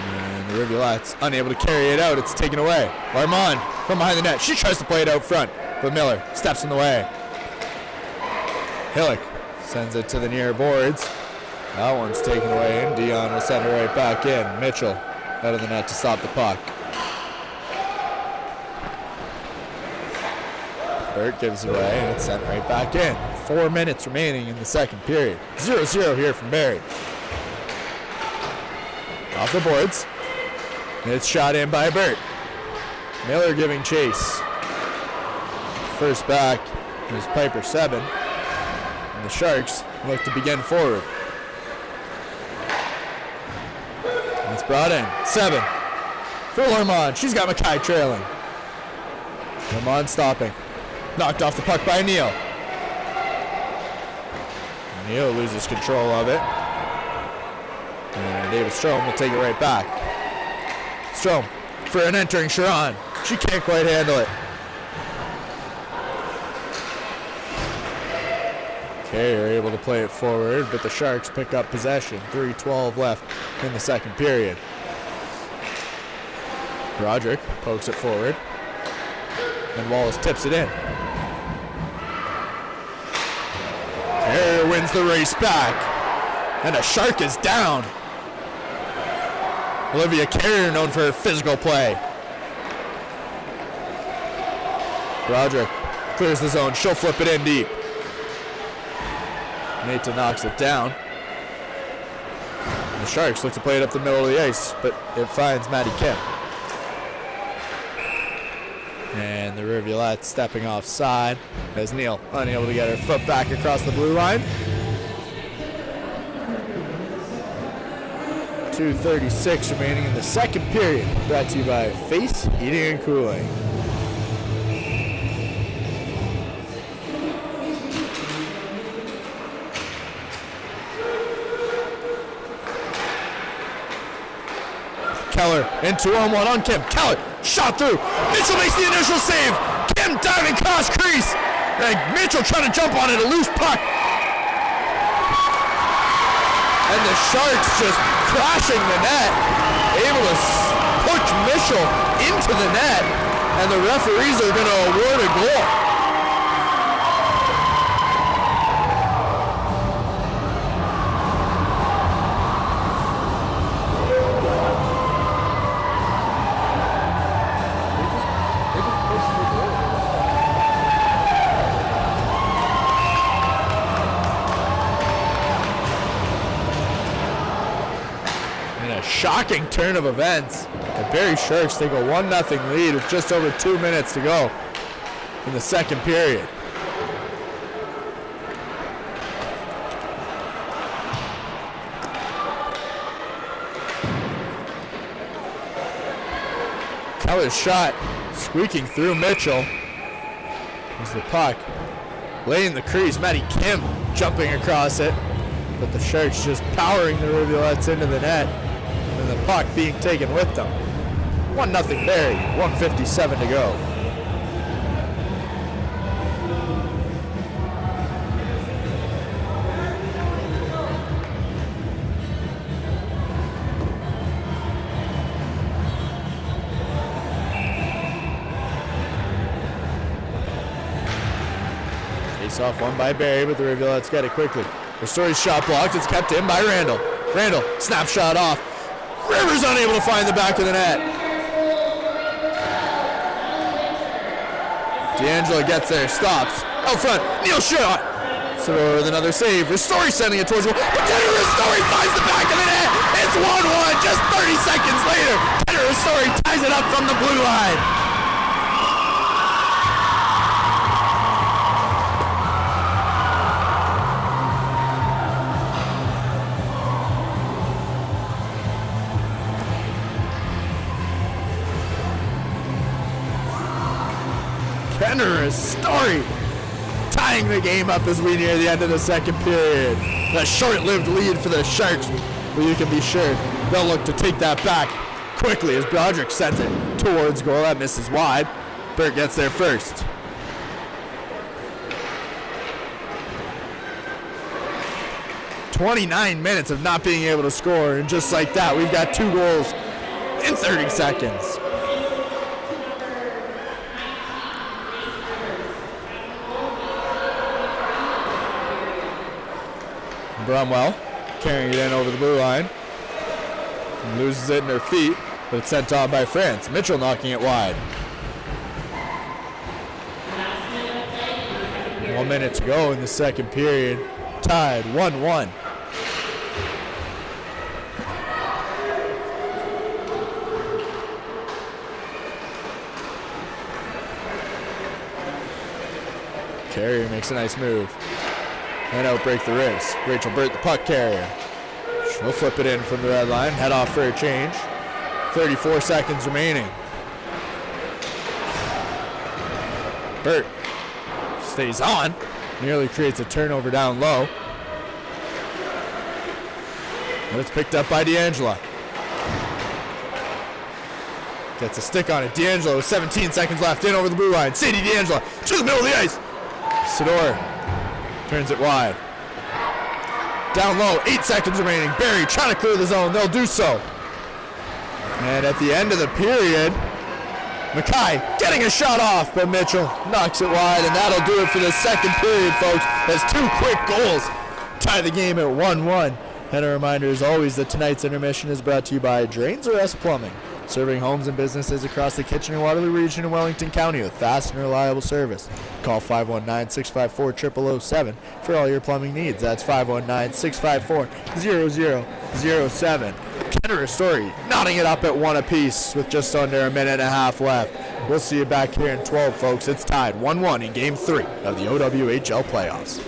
And the Rivulettes unable to carry it out. It's taken away. Larmond from behind the net. She tries to play it out front, but Miller steps in the way. Hillick sends it to the near boards. That one's taken away, and Dion will send it right back in. Mitchell out of the net to stop the puck. Burt gives it away, and it's sent right back in. 4 minutes remaining in the second period. 0-0 here from Barrie. Off the boards. And it's shot in by Burt. Miller giving chase. First back is Piper 7. And the Sharks look to begin forward. And it's brought in. 7. For Lermont. She's got Mackay trailing. Lermont stopping. Knocked off the puck by Neal. Neal loses control of it. And David Strome will take it right back. Strome for an entering Sharon. She can't quite handle it. Carrier able to play it forward, but the Sharks pick up possession. 3:12 left in the second period. Broderick pokes it forward. And Wallace tips it in. Carrier wins the race back. And a Shark is down. Olivia Carrier known for her physical play. Broderick clears the zone. She'll flip it in deep. Nata knocks it down. The Sharks look to play it up the middle of the ice, but it finds Maddie Kim. And the Rivulettes stepping offside as Neal unable to get her foot back across the blue line. 2:36 remaining in the second period. Brought to you by Face Heating and Cooling. Keller in 2-on-1 on Kim. Keller shot through. Mitchell makes the initial save. Kim diving cross crease. And Mitchell trying to jump on it, a loose puck. And the Sharks just crashing the net. Able to push Mitchell into the net. And the referees are going to award a goal. Shocking turn of events. The Barrie Sharks take a 1-0 lead with just over 2 minutes to go in the second period. Keller's shot squeaking through Mitchell. As the puck laying the crease. Maddie Kim jumping across it. But the Sharks just powering the Rivulettes into the net. And the puck being taken with them. 1-0 Barrie, 1:57 to go. Face off won by Barrie, but the Rivulettes get it quickly. Ristori's shot blocked, it's kept in by Randall. Randall, snapshot off. Rivers unable to find the back of the net. D'Angelo gets there, stops. Out front, Neal shot. So with another save. Ristori sending it towards the goal. Tanner Ristori finds the back of the net. It's 1-1 just 30 seconds later. Tanner Ristori ties it up from the blue line. Tanner Ristori tying the game up as we near the end of the second period. A short-lived lead for the Sharks, but you can be sure they'll look to take that back quickly as Broderick sends it towards goal. That misses wide. Burt gets there first. "29 minutes of not being able to score, and just like that, we've got 2 goals in 30 seconds. Bromwell carrying it in over the blue line. Loses it in her feet. But it's sent on by France. Mitchell knocking it wide. 1 minute to go in the second period. Tied 1-1. Carrier makes a nice move. And outbreak the wrist. Rachel Burt, the puck carrier. She'll flip it in from the red line. Head off for a change. 34 seconds remaining. Burt stays on. Nearly creates a turnover down low. But it's picked up by D'Angelo. Gets a stick on it. D'Angelo with 17 seconds left. In over the blue line. Sadie D'Angelo to the middle of the ice. Sador turns it wide. Down low, 8 seconds remaining. Barrie trying to clear the zone. They'll do so. And at the end of the period, Mackay getting a shot off, but Mitchell knocks it wide, and that'll do it for the second period, folks. That's 2 quick goals. Tie the game at 1-1. And a reminder, as always, that tonight's intermission is brought to you by Drains or S Plumbing, serving homes and businesses across the Kitchener-Waterloo region and Wellington County with fast and reliable service. Call 519-654-0007 for all your plumbing needs. That's 519-654-0007. Kenner Story knotting it up at 1 apiece with just under a minute and a half left. We'll see you back here in 12, folks. It's tied 1-1 in Game 3 of the OWHL playoffs.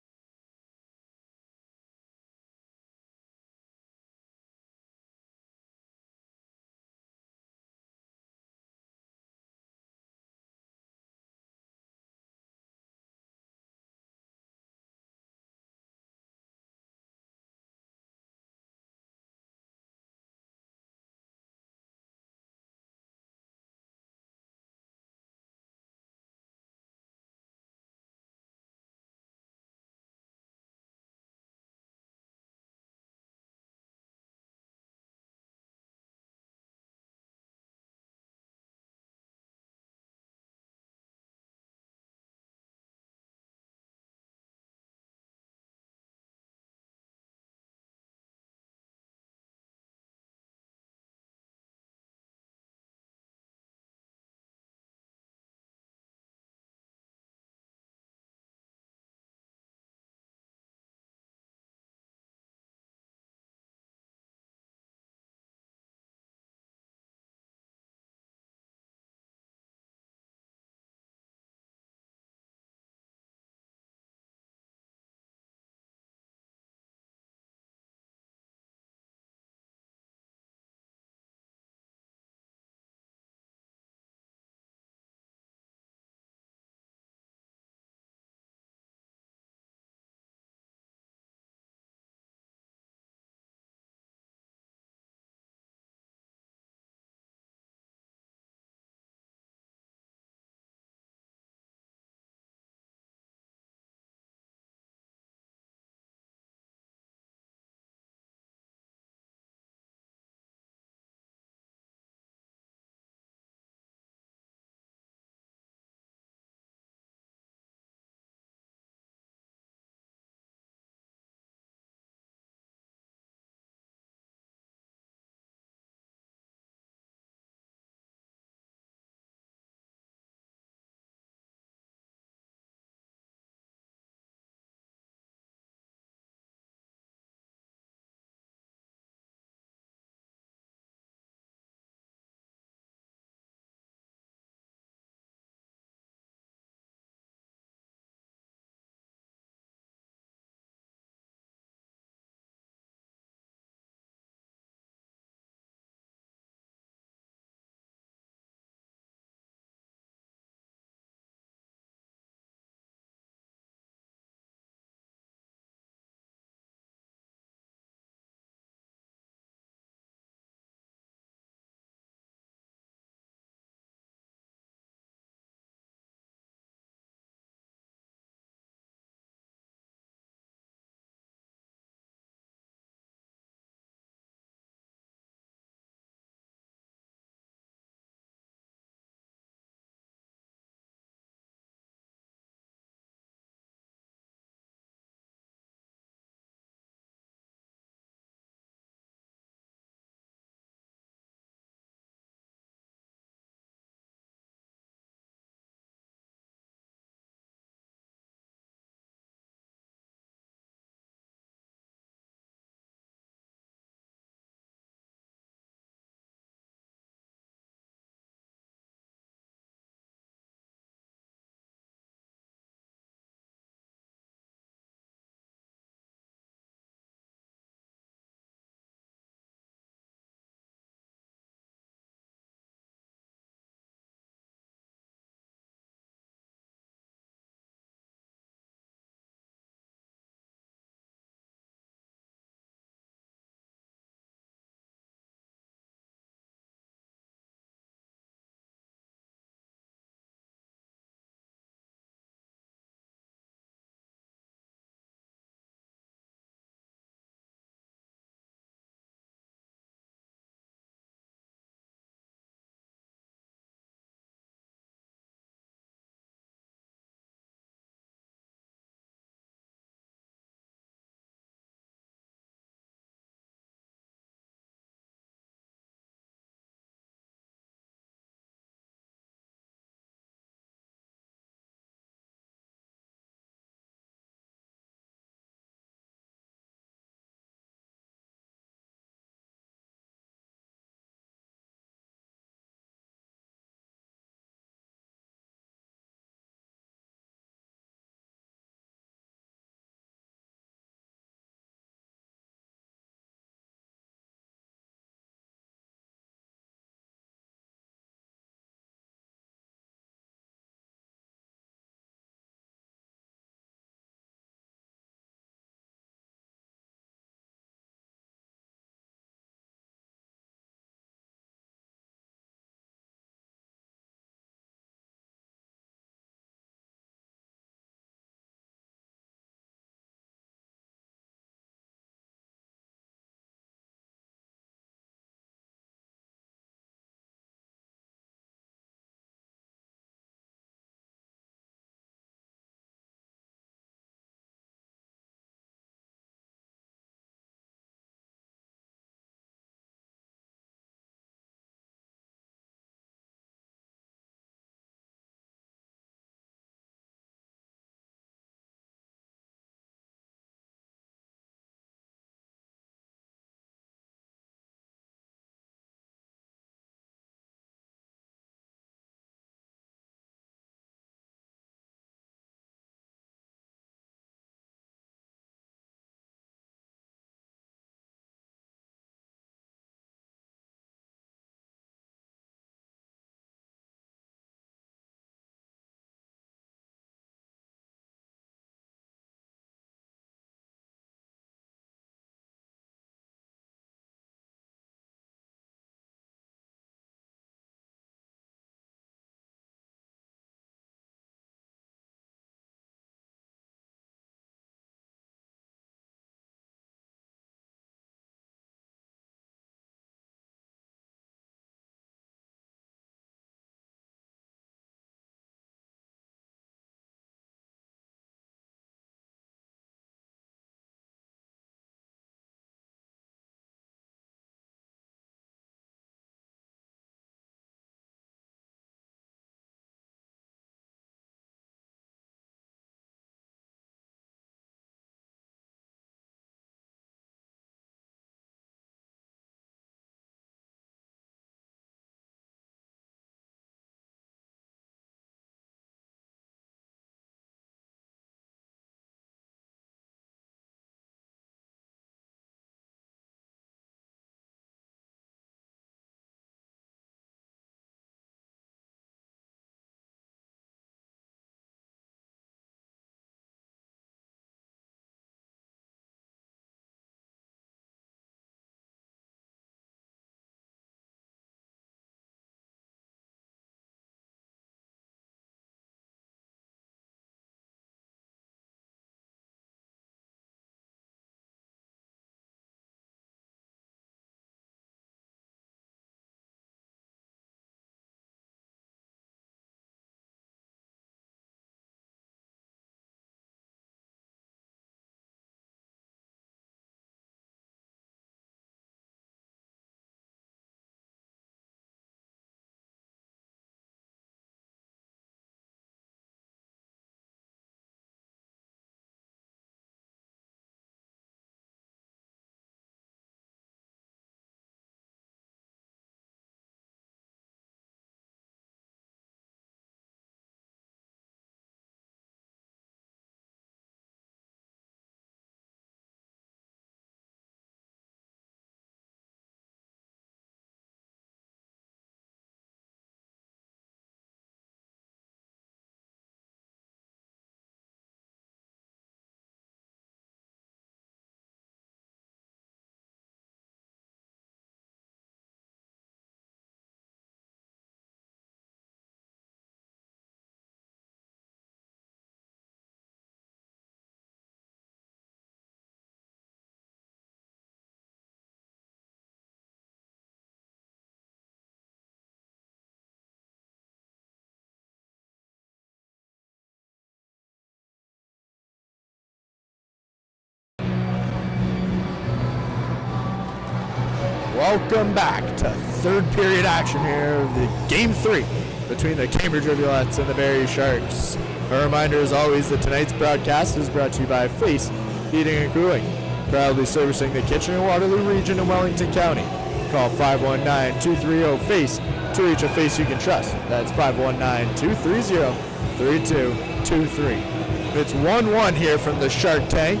Welcome back to third period action here of the Game 3 between the Cambridge Rivulettes and the Barrie Sharks. A reminder as always that tonight's broadcast is brought to you by Face Heating and Cooling, proudly servicing the Kitchener-Waterloo region in Wellington County. Call 519-230-FACE to reach a face you can trust. That's 519-230-3223. It's 1-1 here from the Shark Tank.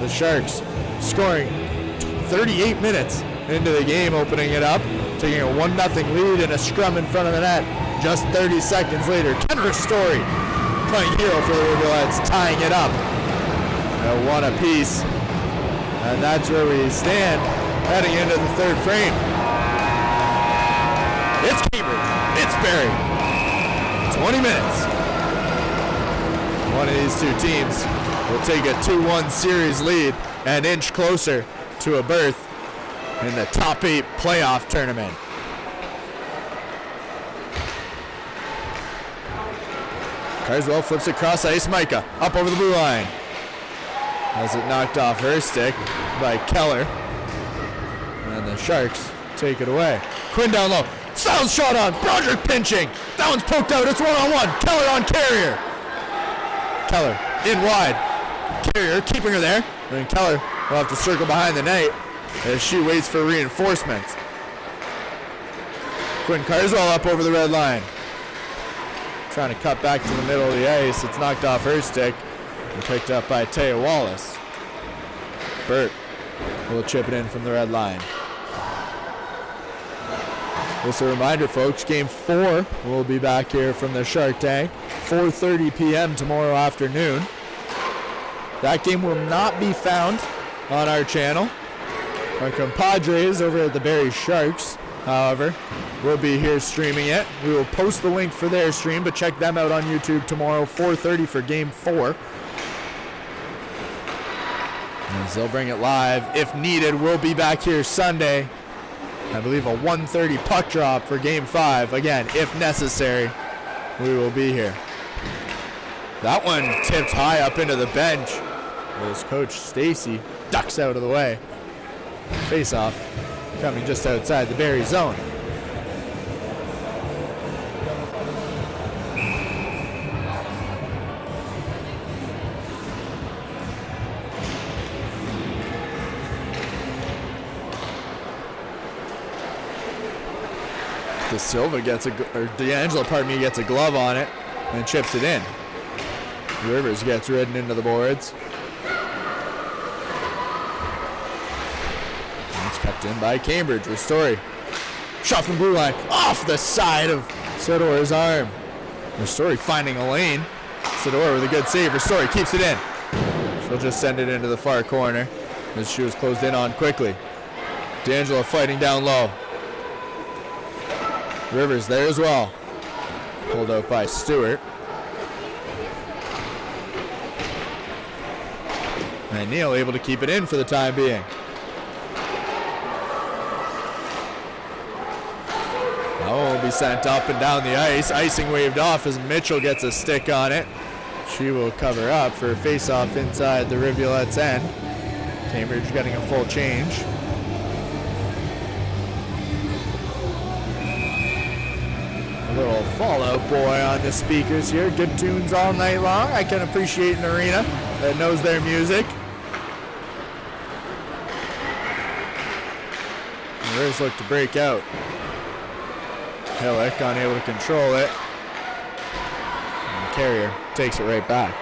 The Sharks scoring 38 minutes into the game, opening it up, taking a 1-0 lead in a scrum in front of the net. Just 30 seconds later, Kendra Story playing hero for the Rivulettes, tying it up at 1 apiece. And that's where we stand heading into the third frame. It's Cambridge, it's Barrie. 20 minutes. One of these two teams will take a 2-1 series lead and inch closer to a berth in the top 8 playoff tournament. Carswell flips across ice. Micah up over the blue line. Has it knocked off her stick by Keller. And the Sharks take it away. Quinn down low. Styles shot on. Broderick pinching. That one's poked out. It's 1-on-1. Keller on Carrier. Keller in wide. Carrier keeping her there. And Keller will have to circle behind the net as she waits for reinforcements. Quinn Carswell up over the red line. Trying to cut back to the middle of the ice. It's knocked off her stick and picked up by Taya Wallace. Burt will chip it in from the red line. Just a reminder, folks, Game 4 will be back here from the Shark Tank, 4:30 p.m. tomorrow afternoon. That game will not be found on our channel. Our compadres over at the Barrie Sharks, however, will be here streaming it. We will post the link for their stream, but check them out on YouTube tomorrow, 4:30 for Game 4. As they'll bring it live. If needed, we'll be back here Sunday. I believe a 1:30 puck drop for Game 5. Again, if necessary, we will be here. That one tipped high up into the bench as Coach Stacy ducks out of the way. Face-off coming just outside the Barrie zone. D'Angelo gets a glove on it and chips it in. Rivers gets ridden into the boards. It's kept in by Cambridge. Ristori. Shot from blue line off the side of Sador's arm. Ristori finding a lane. Sador with a good save. Ristori keeps it in. She'll just send it into the far corner as she was closed in on quickly. D'Angelo fighting down low. Rivers there as well. Pulled out by Stewart. And Neal able to keep it in for the time being. That one will be sent up and down the ice. Icing waved off as Mitchell gets a stick on it. She will cover up for a face-off inside the Rivulettes' end. Cambridge getting a full change. A little Fallout Boy on the speakers here. Good tunes all night long. I can appreciate an arena that knows their music. The Rivs look to break out. Hillick unable to control it. And Carrier takes it right back.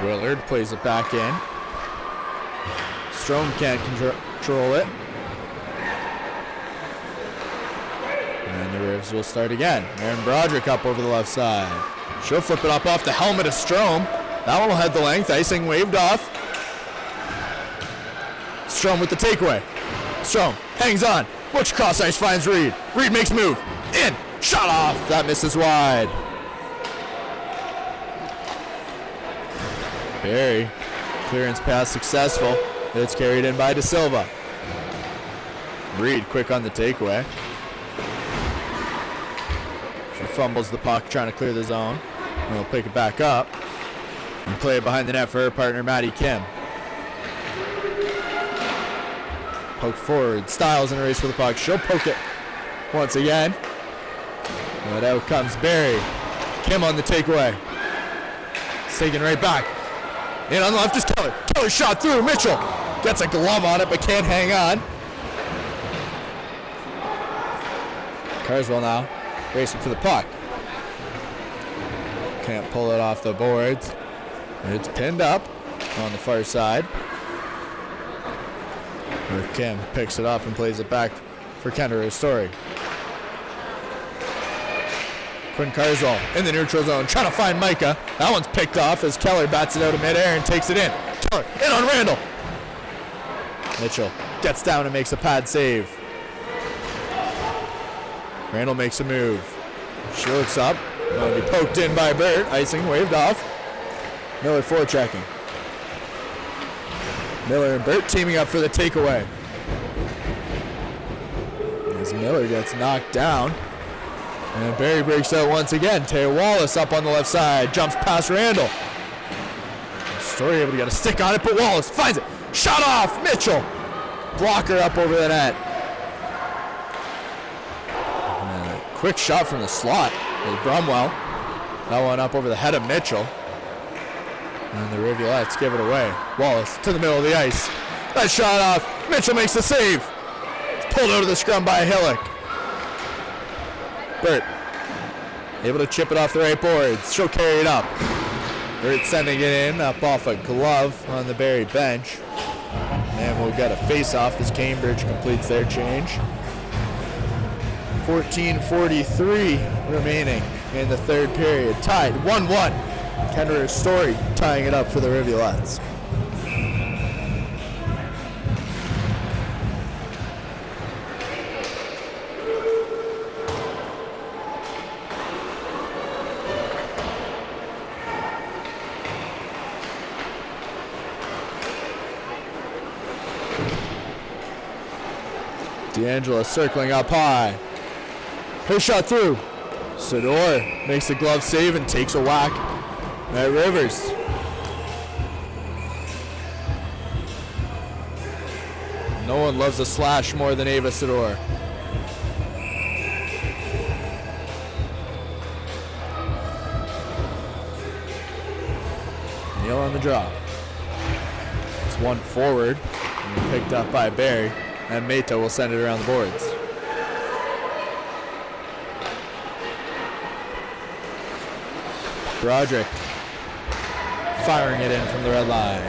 Willard plays it back in. Strome can't control it. And the Rivs will start again. Aaron Broderick up over the left side. She'll flip it up off the helmet of Strome. That one will head the length. Icing waved off. Strome with the takeaway. Strome hangs on. Butch cross ice finds Reed. Reed makes move. In. Shot off. That misses wide. Barrie. Clearance pass successful. It's carried in by De Silva. Reed quick on the takeaway. She fumbles the puck, trying to clear the zone. And we'll pick it back up and play it behind the net for her partner, Maddie Kim. Poke forward. Styles in a race for the puck. She'll poke it once again. But out comes Barrie. Kim on the takeaway. It's taken right back. In on the left is Keller. Keller shot through. Mitchell gets a glove on it but can't hang on. Carswell now racing for the puck. Can't pull it off the boards. It's pinned up on the far side. Where Kim picks it up and plays it back for Kendra Story. Quinn Carswell in the neutral zone, trying to find Micah. That one's picked off as Keller bats it out of midair and takes it in. Keller in on Randall. Mitchell gets down and makes a pad save. Randall makes a move. She looks up. Will be poked in by Burt. Icing waved off. Miller forechecking. Miller and Burt teaming up for the takeaway. As Miller gets knocked down. And Barrie breaks out once again. Taya Wallace up on the left side. Jumps past Randall. Story able to get a stick on it, but Wallace finds it. Shot off. Mitchell. Blocker up over the net. Quick shot from the slot with Brumwell. That one up over the head of Mitchell. And the Rivulettes give it away. Wallace to the middle of the ice. That shot off. Mitchell makes the save. It's pulled out of the scrum by Hillock. Burt able to chip it off the right boards. She'll carry it up. Burt sending it in up off a glove on the Barrie bench. And we'll get a face-off as Cambridge completes their change. 14:43 remaining in the third period. Tied 1-1. Kendra Story tying it up for the Rivulettes. D'Angelo circling up high. Her shot through. Sador makes the glove save and takes a whack at Rivers. No one loves a slash more than Ava Sador. Neal on the draw. It's one forward and picked up by Barrie, and Meta will send it around the boards. Broderick firing it in from the red line.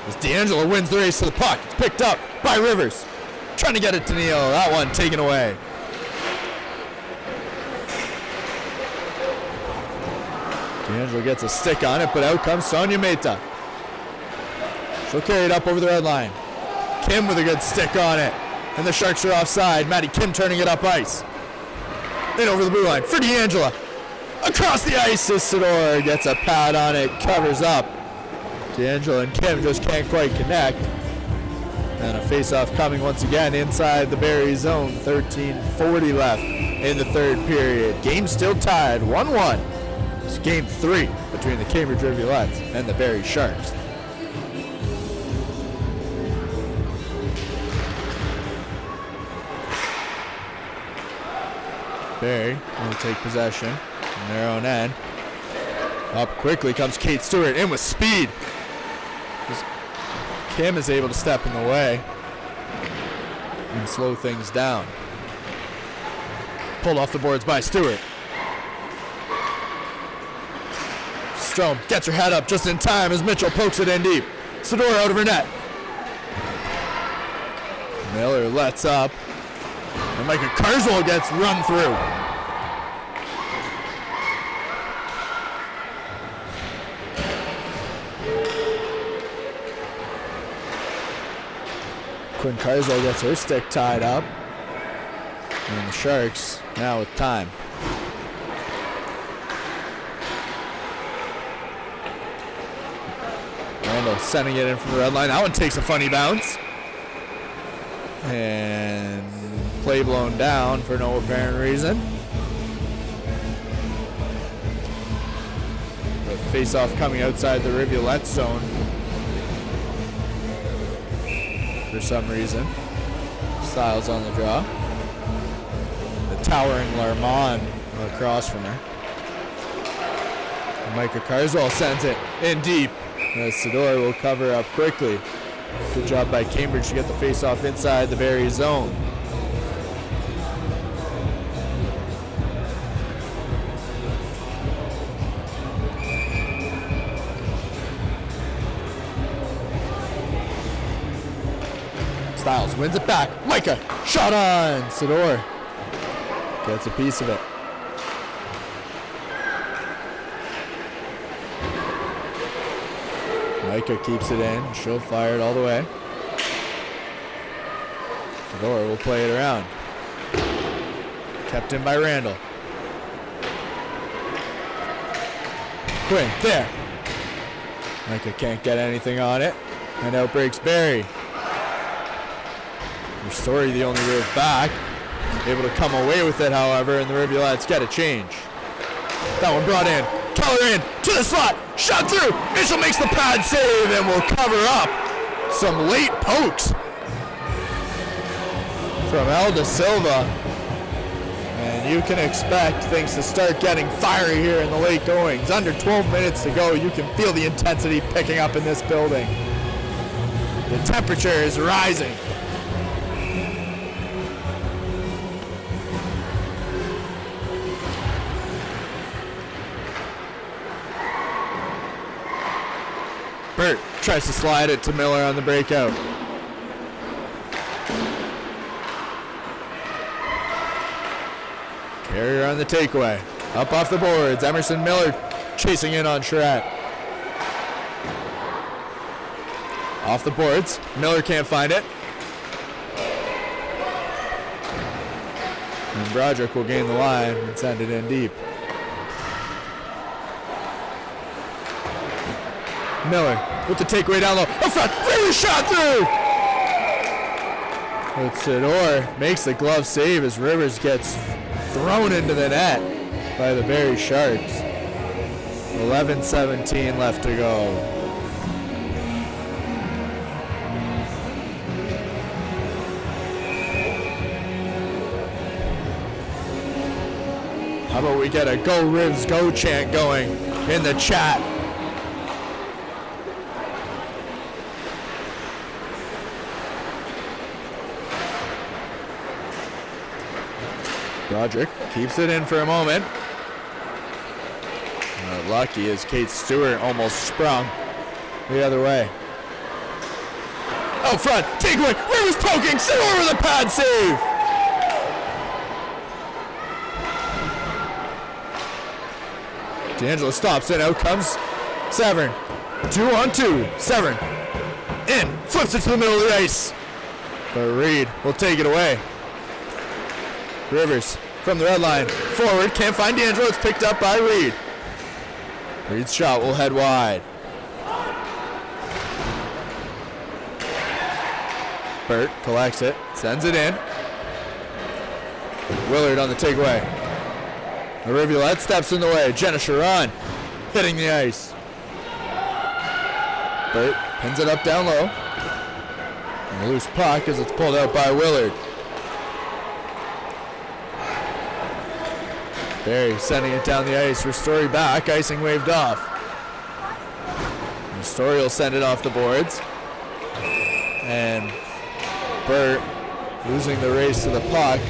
As D'Angelo wins the race to the puck, it's picked up by Rivers. Trying to get it to Neal. That one taken away. D'Angelo gets a stick on it, but out comes Sonia Mehta. She'll carry it up over the red line. Kim with a good stick on it. And the Sharks are offside. Maddie Kim turning it up ice. In over the blue line for D'Angelo. Across the ice, Isidore gets a pad on it, covers up. D'Angelo and Kim just can't quite connect. And a face-off coming once again inside the Barrie zone. 13:40 left in the third period. Game still tied, 1-1. It's game 3 between the Cambridge Rivulettes and the Barrie Sharks. Barrie will take possession on their own end. Up quickly comes Kate Stewart, in with speed. Kim is able to step in the way and slow things down. Pulled off the boards by Stewart. Strom gets her head up just in time as Mitchell pokes it in deep. Sador out of her net. Miller lets up. And Micah Carswell gets run through. Quinn Carswell gets her stick tied up. And the Sharks now with time. Randall sending it in from the red line. That one takes a funny bounce. And play blown down for no apparent reason. face-off coming outside the Rivulettes zone for some reason. Styles on the draw. The towering Larmond across from her. Micah Carswell sends it in deep. Sador will cover up quickly. Good job by Cambridge to get the face-off inside the Barrie zone. Styles wins it back. Micah, shot on. Sador gets a piece of it. Micah keeps it in. She'll fire it all the way. Sador will play it around. Kept in by Randall. Quinn, there. Micah can't get anything on it. And out breaks Barrie. Story the only move back. Able to come away with it, however, and the Rivulettes get a change. That one brought in. Keller in to the slot. Shot through. Mitchell makes the pad save and will cover up some late pokes from Elda Silva. And you can expect things to start getting fiery here in the late goings. Under 12 minutes to go, you can feel the intensity picking up in this building. The temperature is rising. Burt tries to slide it to Miller on the breakout. Carrier on the takeaway. Up off the boards. Emerson Miller chasing in on Charette. Off the boards. Miller can't find it. And Broderick will gain the line and send it in deep. Miller with the takeaway down low. Up front, really shot through! But Sador makes the glove save as Rivers gets thrown into the net by the Barrie Sharks. 11:17 left to go. How about we get a Go Rivs Go chant going in the chat? Broderick keeps it in for a moment. Lucky as Kate Stewart almost sprung the other way. Out front, takeaway, Rivers poking, Sador with a pad save. D'Angelo stops it, out comes Severn. 2-on-2, Severn in, flips it to the middle of the ice. But Reed will take it away. Rivers from the red line, forward, can't find D'Angelo, it's picked up by Reed. Reed's shot will head wide. Burt collects it, sends it in. Willard on the takeaway. The Rivulette steps in the way, Jenna Sharon hitting the ice. Burt pins it up down low. And a loose puck as it's pulled out by Willard. Barrie sending it down the ice. Ristori back. Icing waved off. Ristori will send it off the boards. And Burt losing the race to the puck.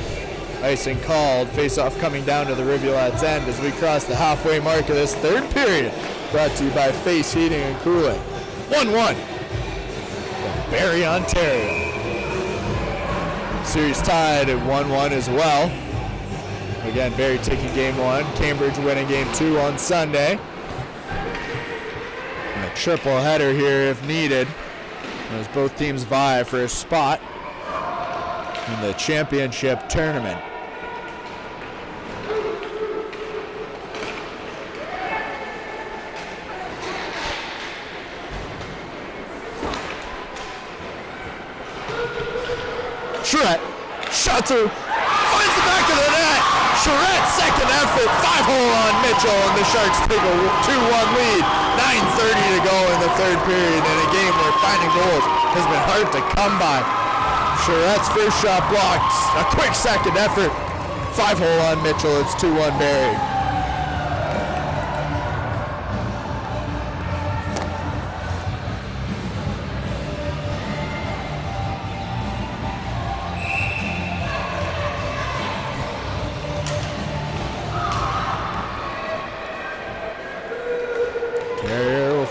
Icing called. Face-off coming down to the Rivulette's end as we cross the halfway mark of this third period. Brought to you by Face Heating and Cooling. 1-1 from Barrie, Ontario. Series tied at 1-1 as well. Again, Barrie taking game one, Cambridge winning game two on Sunday. And a triple header here if needed, as both teams vie for a spot in the championship tournament. Charette, shot through, finds the back of the net. Charette, second effort, 5-hole on Mitchell, and the Sharks take a 2-1 lead. 9:30 to go in the third period in a game where finding goals has been hard to come by. Charette's first shot blocked, a quick second effort, 5-hole on Mitchell, it's 2-1 Barrie.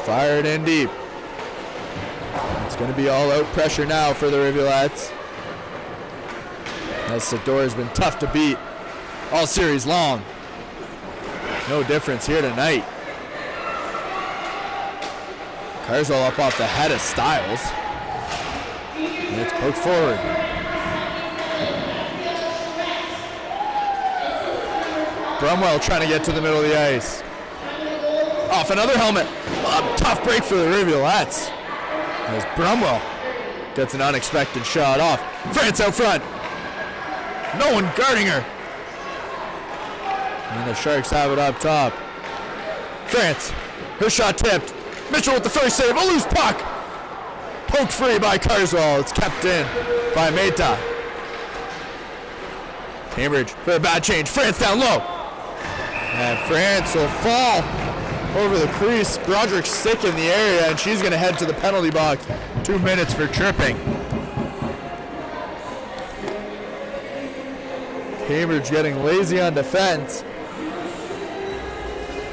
Fire it in deep. It's going to be all-out pressure now for the Rivulettes. As Sador has been tough to beat all series long. No difference here tonight. Carswell up off the head of Styles. And it's poked forward. Brumwell trying to get to the middle of the ice. Off another helmet. A tough break for the Rivulettes. As Brumwell gets an unexpected shot off. France out front. No one guarding her. And the Sharks have it up top. France. Her shot tipped. Mitchell with the first save. A loose puck. Poked free by Carswell. It's kept in by Meta. Cambridge for a bad change. France down low. And France will fall over the crease. Broderick's sick in the area, and she's going to head to the penalty box. 2 minutes for tripping. Cambridge getting lazy on defense,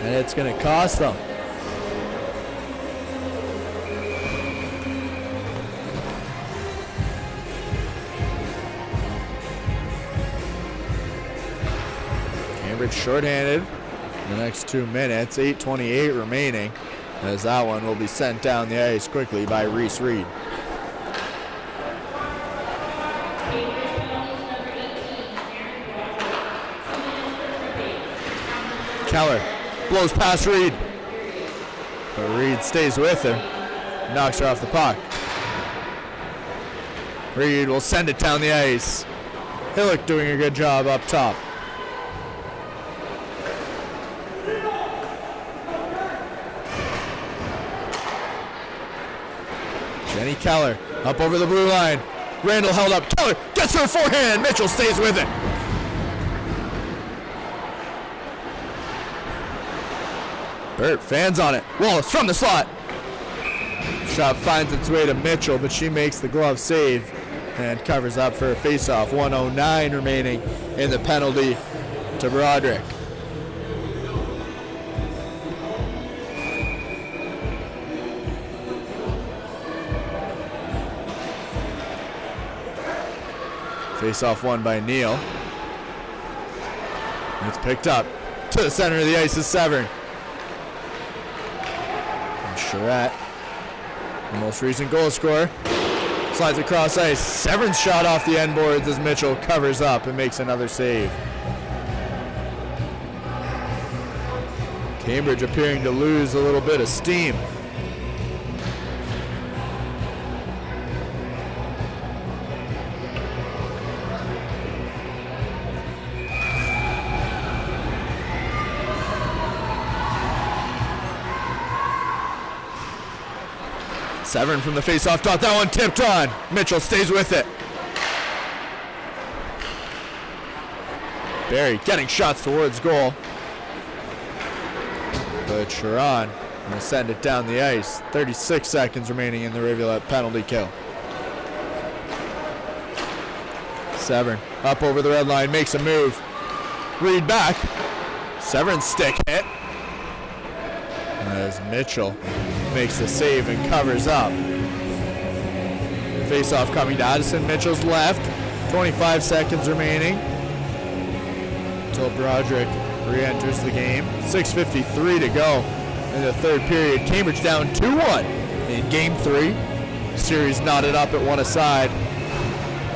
and it's going to cost them. Cambridge shorthanded. The next 2 minutes, 8:28 remaining, as that one will be sent down the ice quickly by Reese Reed. Keller blows past Reed, but Reed stays with her, knocks her off the puck. Reed will send it down the ice. Hillock doing a good job up top. Jenny Keller up over the blue line. Randall held up. Keller gets her forehand. Mitchell stays with it. Burt fans on it. Wallace from the slot. Shot finds its way to Mitchell, but she makes the glove save and covers up for a faceoff. 1:09 remaining in the penalty to Broderick. Face-off won by Neal. It's picked up. To the center of the ice is Severn. And Charette, the most recent goal scorer, slides across ice. Severn's shot off the end boards as Mitchell covers up and makes another save. Cambridge appearing to lose a little bit of steam. Severn from the face-off dot. That one tipped on. Mitchell stays with it. Barrie getting shots towards goal. But Sharon will send it down the ice. 36 seconds remaining in the Rivulet penalty kill. Severn up over the red line, makes a move. Reed back. Severn's stick hit. As Mitchell makes the save and covers up. Face-off coming to Addison. Mitchell's left. 25 seconds remaining until Broderick re-enters the game. 6:53 to go in the third period. Cambridge down 2-1 in game 3. Series knotted up at one aside.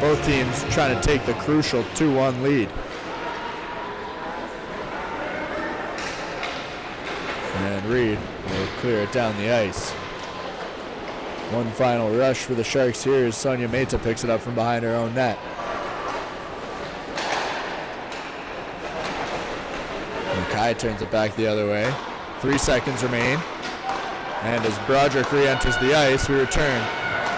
Both teams trying to take the crucial 2-1 lead. And Reed will clear it down the ice. One final rush for the Sharks here as Sonia Mehta picks it up from behind her own net. Kai turns it back the other way. 3 seconds remain. And as Broderick re-enters the ice, we return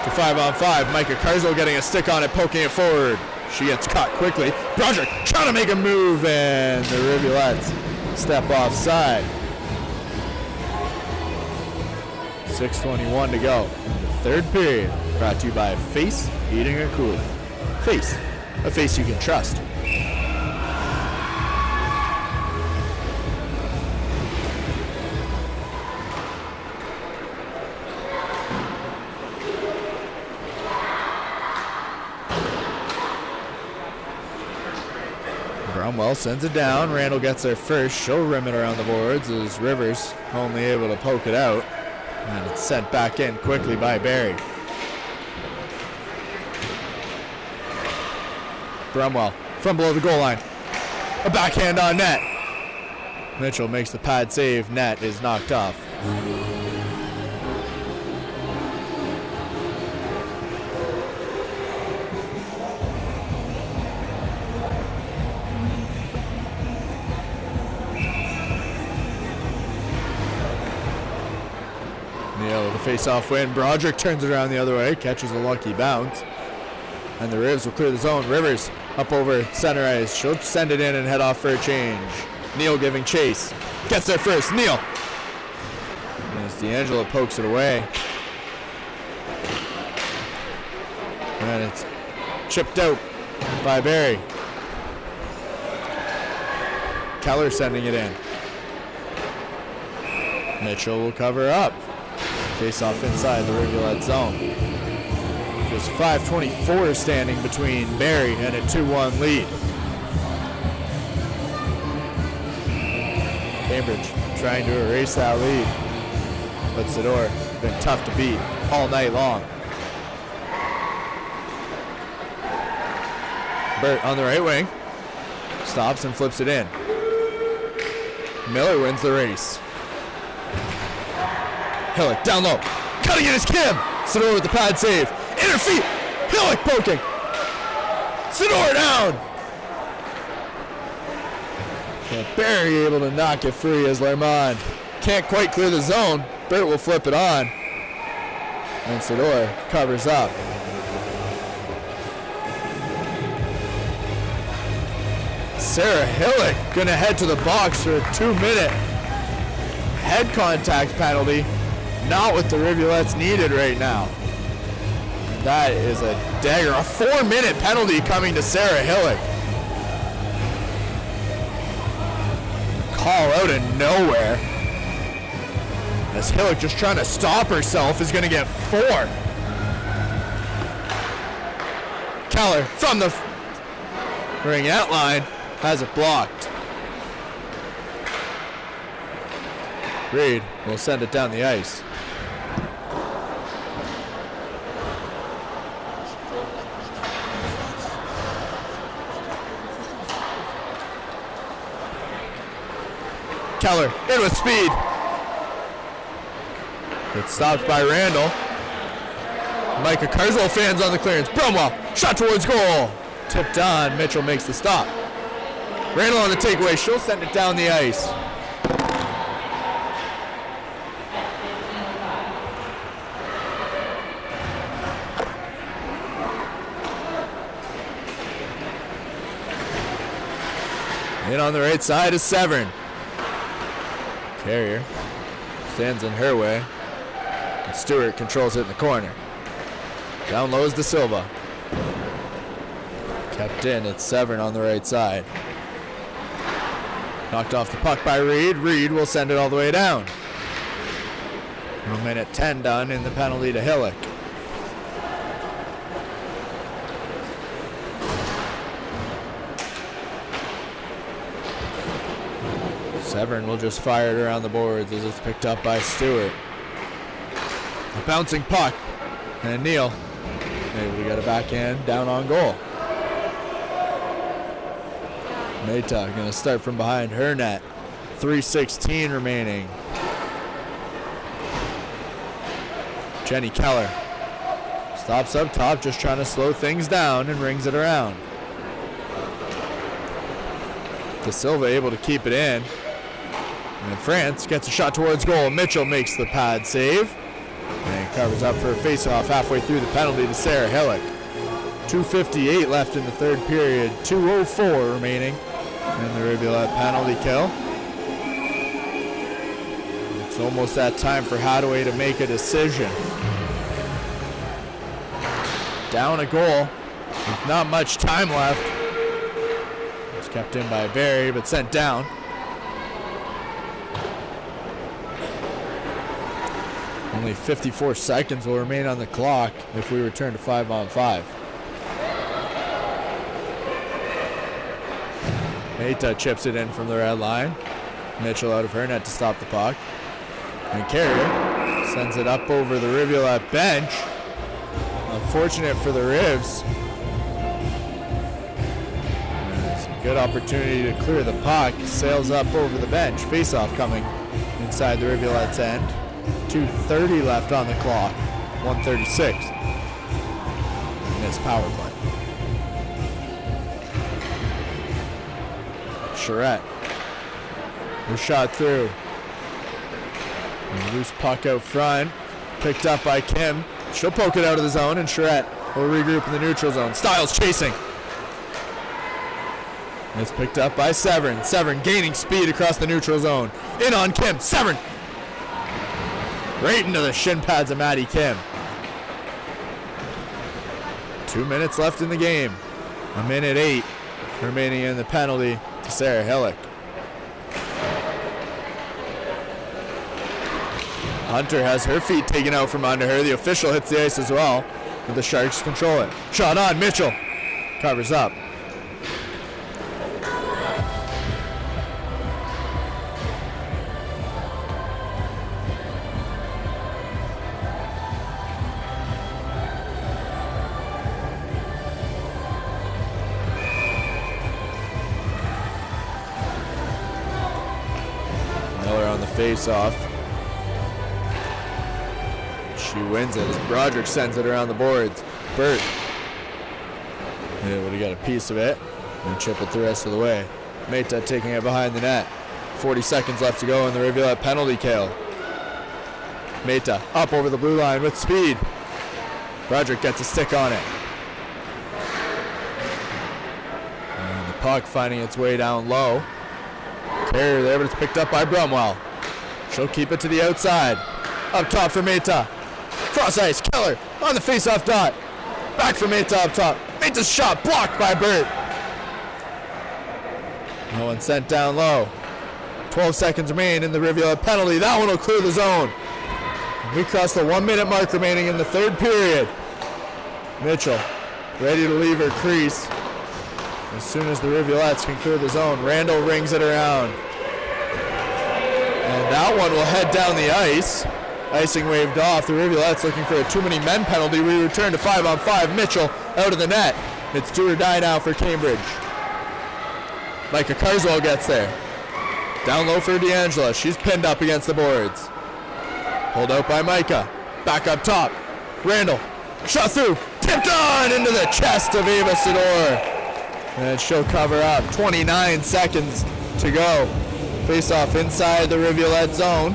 to 5-on-5. Micah Carswell getting a stick on it, poking it forward. She gets caught quickly. Broderick trying to make a move, and the Rivulettes step offside. 6:21 to go in the third period. Brought to you by Face Heating and Cooling. Face, a face you can trust. Bromwell sends it down. Randall gets there first. She'll rim it around the boards as Rivers only able to poke it out. And it's sent back in quickly by Barrie. Bromwell from below the goal line. A backhand on net. Mitchell makes the pad save. Net is knocked off. The face-off win. Broderick turns it around the other way, catches a lucky bounce. And the Rivs will clear the zone. Rivers up over center ice. She'll send it in and head off for a change. Neal giving chase. Gets there first. Neal. As D'Angelo pokes it away. And it's chipped out by Barrie. Keller sending it in. Mitchell will cover up. Face off inside the Rivulet zone. Just 5:24 standing between Barrie and a 2-1 lead. Cambridge trying to erase that lead. But Sador been tough to beat all night long. Burt on the right wing. Stops and flips it in. Miller wins the race. Hillock down low. Cutting it is Kim. Sador with the pad save. In her feet. Hillock poking. Sador down. And Barrie able to knock it free as Lermont can't quite clear the zone. Burt will flip it on. And Sador covers up. Sarah Hillock gonna head to the box for a 2-minute head contact penalty. Not what the Rivulettes needed right now. That is a dagger. A 4-minute penalty coming to Sarah Hillock. Call out of nowhere. As Hillock just trying to stop herself is going to get 4. Keller from the ring-out line has it blocked. Reed will send it down the ice. Keller in with speed. It's stopped by Randall. Micah Carswell fans on the clearance. Bromwell shot towards goal. Tipped on. Mitchell makes the stop. Randall on the takeaway. She'll send it down the ice. In on the right side is Severn. Carrier stands in her way. And Stewart controls it in the corner. Down low is De Silva. Kept in, it's Severn on the right side. Knocked off the puck by Reed. Reed will send it all the way down. 1:10 done in the penalty to Hillock. Severn will just fire it around the boards as it's picked up by Stewart. A bouncing puck. And Neal. Maybe we got a backhand down on goal. Mayta going to start from behind her net. 3:16 remaining. Jenny Keller stops up top, just trying to slow things down and rings it around. De Silva able to keep it in. And France gets a shot towards goal. Mitchell makes the pad save. And covers up for a face-off halfway through the penalty to Sarah Hillock. 2:58 left in the third period. 2:04 remaining in the Rivulette penalty kill. It's almost that time for Hadaway to make a decision. Down a goal with not much time left. It's kept in by Barrie, but sent down. Only 54 seconds will remain on the clock if we return to 5-on-5. Meta chips it in from the red line. Mitchell out of her net to stop the puck. And Carrier sends it up over the Rivulette bench. Unfortunate for the Rivs. It's a good opportunity to clear the puck. Sails up over the bench. Face-off coming inside the Rivulette's end. 2:30 left on the clock. 1:36. Missed power play. Charette. Who shot through. Loose puck out front. Picked up by Kim. She'll poke it out of the zone, and Charette will regroup in the neutral zone. Styles chasing. It's picked up by Severn. Severn gaining speed across the neutral zone. In on Kim. Severn. Right into the shin pads of Maddie Kim. 2 minutes left in the game. 1:08 remaining in the penalty to Sarah Hillock. Hunter has her feet taken out from under her. The official hits the ice as well, but the Sharks control it. Shot on, Mitchell. Covers up. Miller on the face-off. She wins it as Broderick sends it around the boards. Burt would have got a piece of it and chip it the rest of the way. Meta taking it behind the net. 40 seconds left to go in the Rivulette penalty kill. Meta up over the blue line with speed. Broderick gets a stick on it. And the puck finding its way down low. Carrier there, but it's picked up by Brumwell. She'll keep it to the outside. Up top for Meta. Cross ice, Keller on the face-off dot. Back for Meta up top. Meta's shot blocked by Burt. No one sent down low. 12 seconds remain in the Rivulette penalty. That one will clear the zone. We cross the 1 minute mark remaining in the third period. Mitchell ready to leave her crease. As soon as the Rivulettes can clear the zone, Randall rings it around. And that one will head down the ice. Icing waved off. The Rivulettes looking for a too many men penalty. We return to 5-on-5. Mitchell out of the net. It's do or die now for Cambridge. Micah Carswell gets there. Down low for D'Angela. She's pinned up against the boards. Pulled out by Micah. Back up top. Randall. Shot through. Tipped on into the chest of Ava Sador. And she'll cover up. 29 seconds to go. Face off inside the Rivulette zone.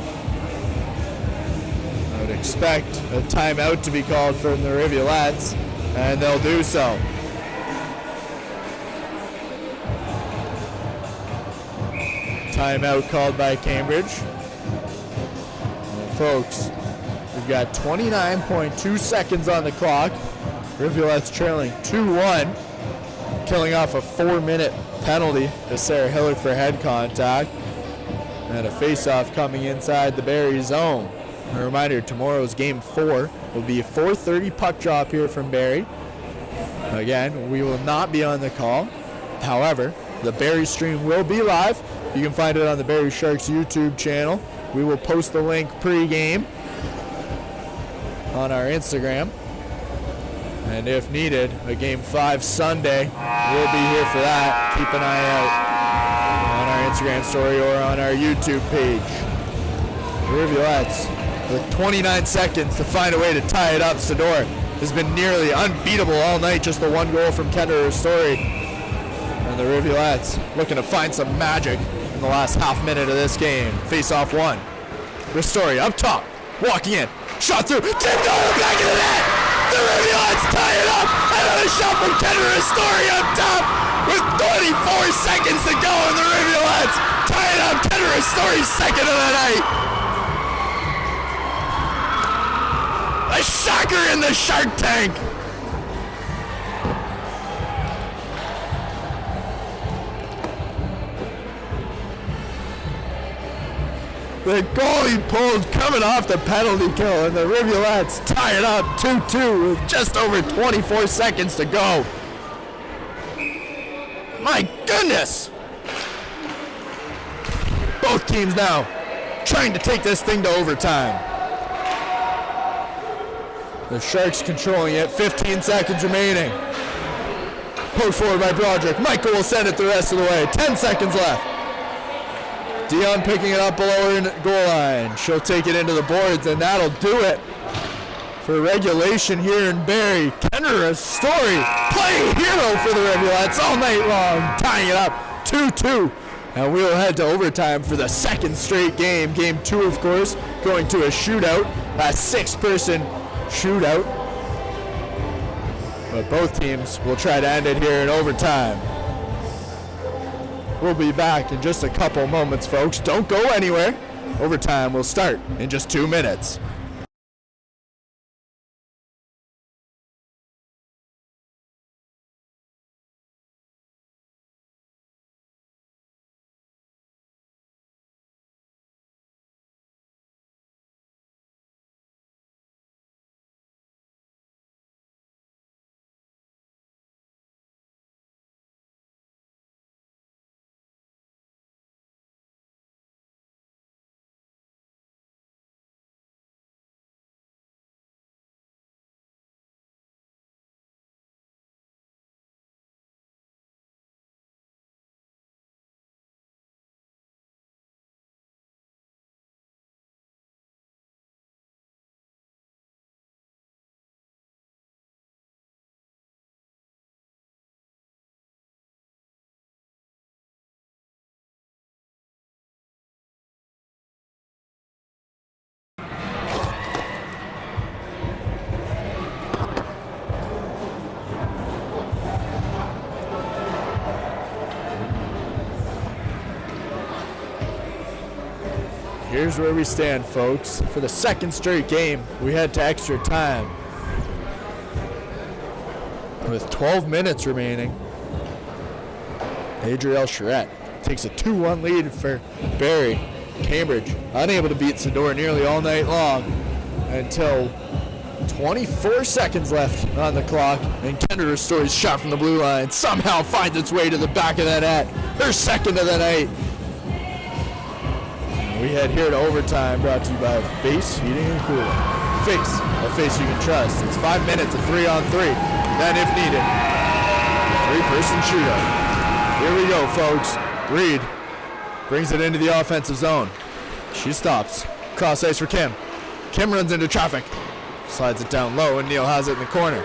I would expect a timeout to be called from the Rivulettes, and they'll do so. Timeout called by Cambridge. And folks, we've got 29.2 seconds on the clock. Rivulettes trailing 2-1. Killing off a 4-minute penalty to Sarah Hillock for head contact. And a face-off coming inside the Barrie zone. A reminder, tomorrow's game 4 will be a 4:30 puck drop here from Barrie. Again, we will not be on the call. However, the Barrie stream will be live. You can find it on the Barrie Sharks YouTube channel. We will post the link pre-game on our Instagram. And if needed, a Game 5 Sunday, we'll be here for that. Keep an eye out on our Instagram story or on our YouTube page. The Rivulettes, with 29 seconds to find a way to tie it up. Sador has been nearly unbeatable all night, just the one goal from Kendra Story. And the Rivulettes looking to find some magic in the last half minute of this game. Face off one. Ristori up top, walking in, shot through, tipped on the back of the net! The Rivulettes tie it up! Another shot from Kendra Ristori up top with 24 seconds to go, and the Rivulettes tie it up. Kendra Ristori's second of the night. A shocker in the Shark Tank. The goalie pulled coming off the penalty kill, and the Rivulettes tie it up 2-2 with just over 24 seconds to go. My goodness! Both teams now trying to take this thing to overtime. The Sharks controlling it, 15 seconds remaining. Poked forward by Broderick. Michael will send it the rest of the way. 10 seconds left. Dion picking it up below her goal line. She'll take it into the boards, and that'll do it for regulation here in Barrie. Kendra Ristori playing hero for the Rivulettes all night long, tying it up 2-2. And we'll head to overtime for the second straight game. Game 2, of course, going to a shootout, a 6-person shootout. But both teams will try to end it here in overtime. We'll be back in just a couple moments, folks. Don't go anywhere. Overtime will start in just 2 minutes. Here's where we stand, folks. For the second straight game, we head to extra time. With 12 minutes remaining, Adrielle Charette takes a 2-1 lead for Barrie. Cambridge unable to beat Sador nearly all night long until 24 seconds left on the clock, and Kendra Ristori's shot from the blue line somehow finds its way to the back of the net. Her second of the night. We head here to overtime, brought to you by Face Heating and Cooling. Face, a face you can trust. It's 5 minutes of 3-on-3. Then, if needed, a 3-person shootout. Here we go, folks. Reed brings it into the offensive zone. She stops. Cross ice for Kim. Kim runs into traffic. Slides it down low, and Neal has it in the corner.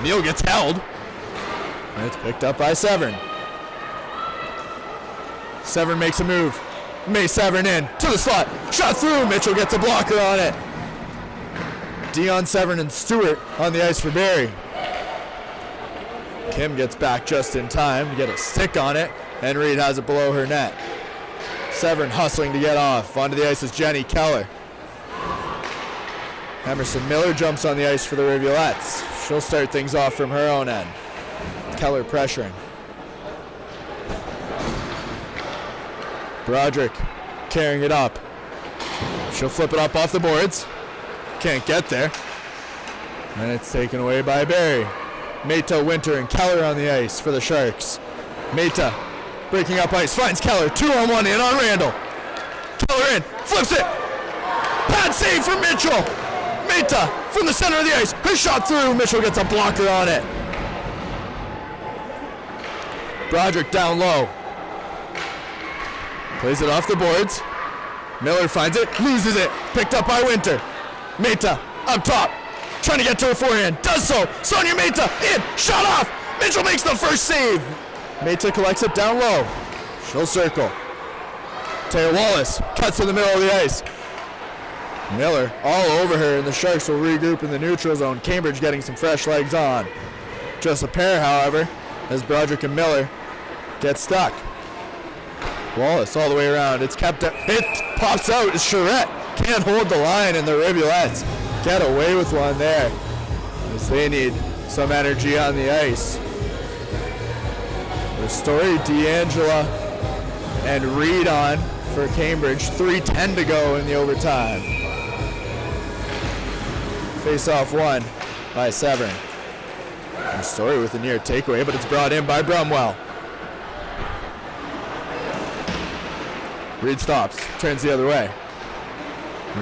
Neal gets held. And it's picked up by Severn. Severn makes a move. May Severn in to the slot. Shot through. Mitchell gets a blocker on it. Dion, Severn, and Stewart on the ice for Barrie. Kim gets back just in time to get a stick on it, and Reed has it below her net. Severn hustling to get off. Onto the ice is Jenny Keller. Emerson Miller jumps on the ice for the Rivulettes. She'll start things off from her own end. Keller pressuring. Broderick carrying it up. She'll flip it up off the boards. Can't get there. And it's taken away by Barrie. Meta, Winter, and Keller on the ice for the Sharks. Meta breaking up ice, finds Keller. 2-on-1 in on Randall. Keller in, flips it. Bad save from Mitchell. Meta from the center of the ice. Her shot through. Mitchell gets a blocker on it. Broderick down low. Plays it off the boards. Miller finds it, loses it. Picked up by Winter. Meta up top, trying to get to her forehand. Does so. Sonia Meta in, shot off. Mitchell makes the first save. Meta collects it down low. She'll circle. Taylor Wallace cuts in the middle of the ice. Miller all over her, and the Sharks will regroup in the neutral zone. Cambridge getting some fresh legs on. Just a pair, however, as Broderick and Miller get stuck. Wallace all the way around. It's kept up. It pops out. It's Charette. Can't hold the line, and the Rivulettes get away with one there, as they need some energy on the ice. The story, D'Angela and Reed on for Cambridge. 3:10 to go in the overtime. Face-off won by Severn. The story with a near takeaway, but it's brought in by Brumwell. Reed stops, turns the other way.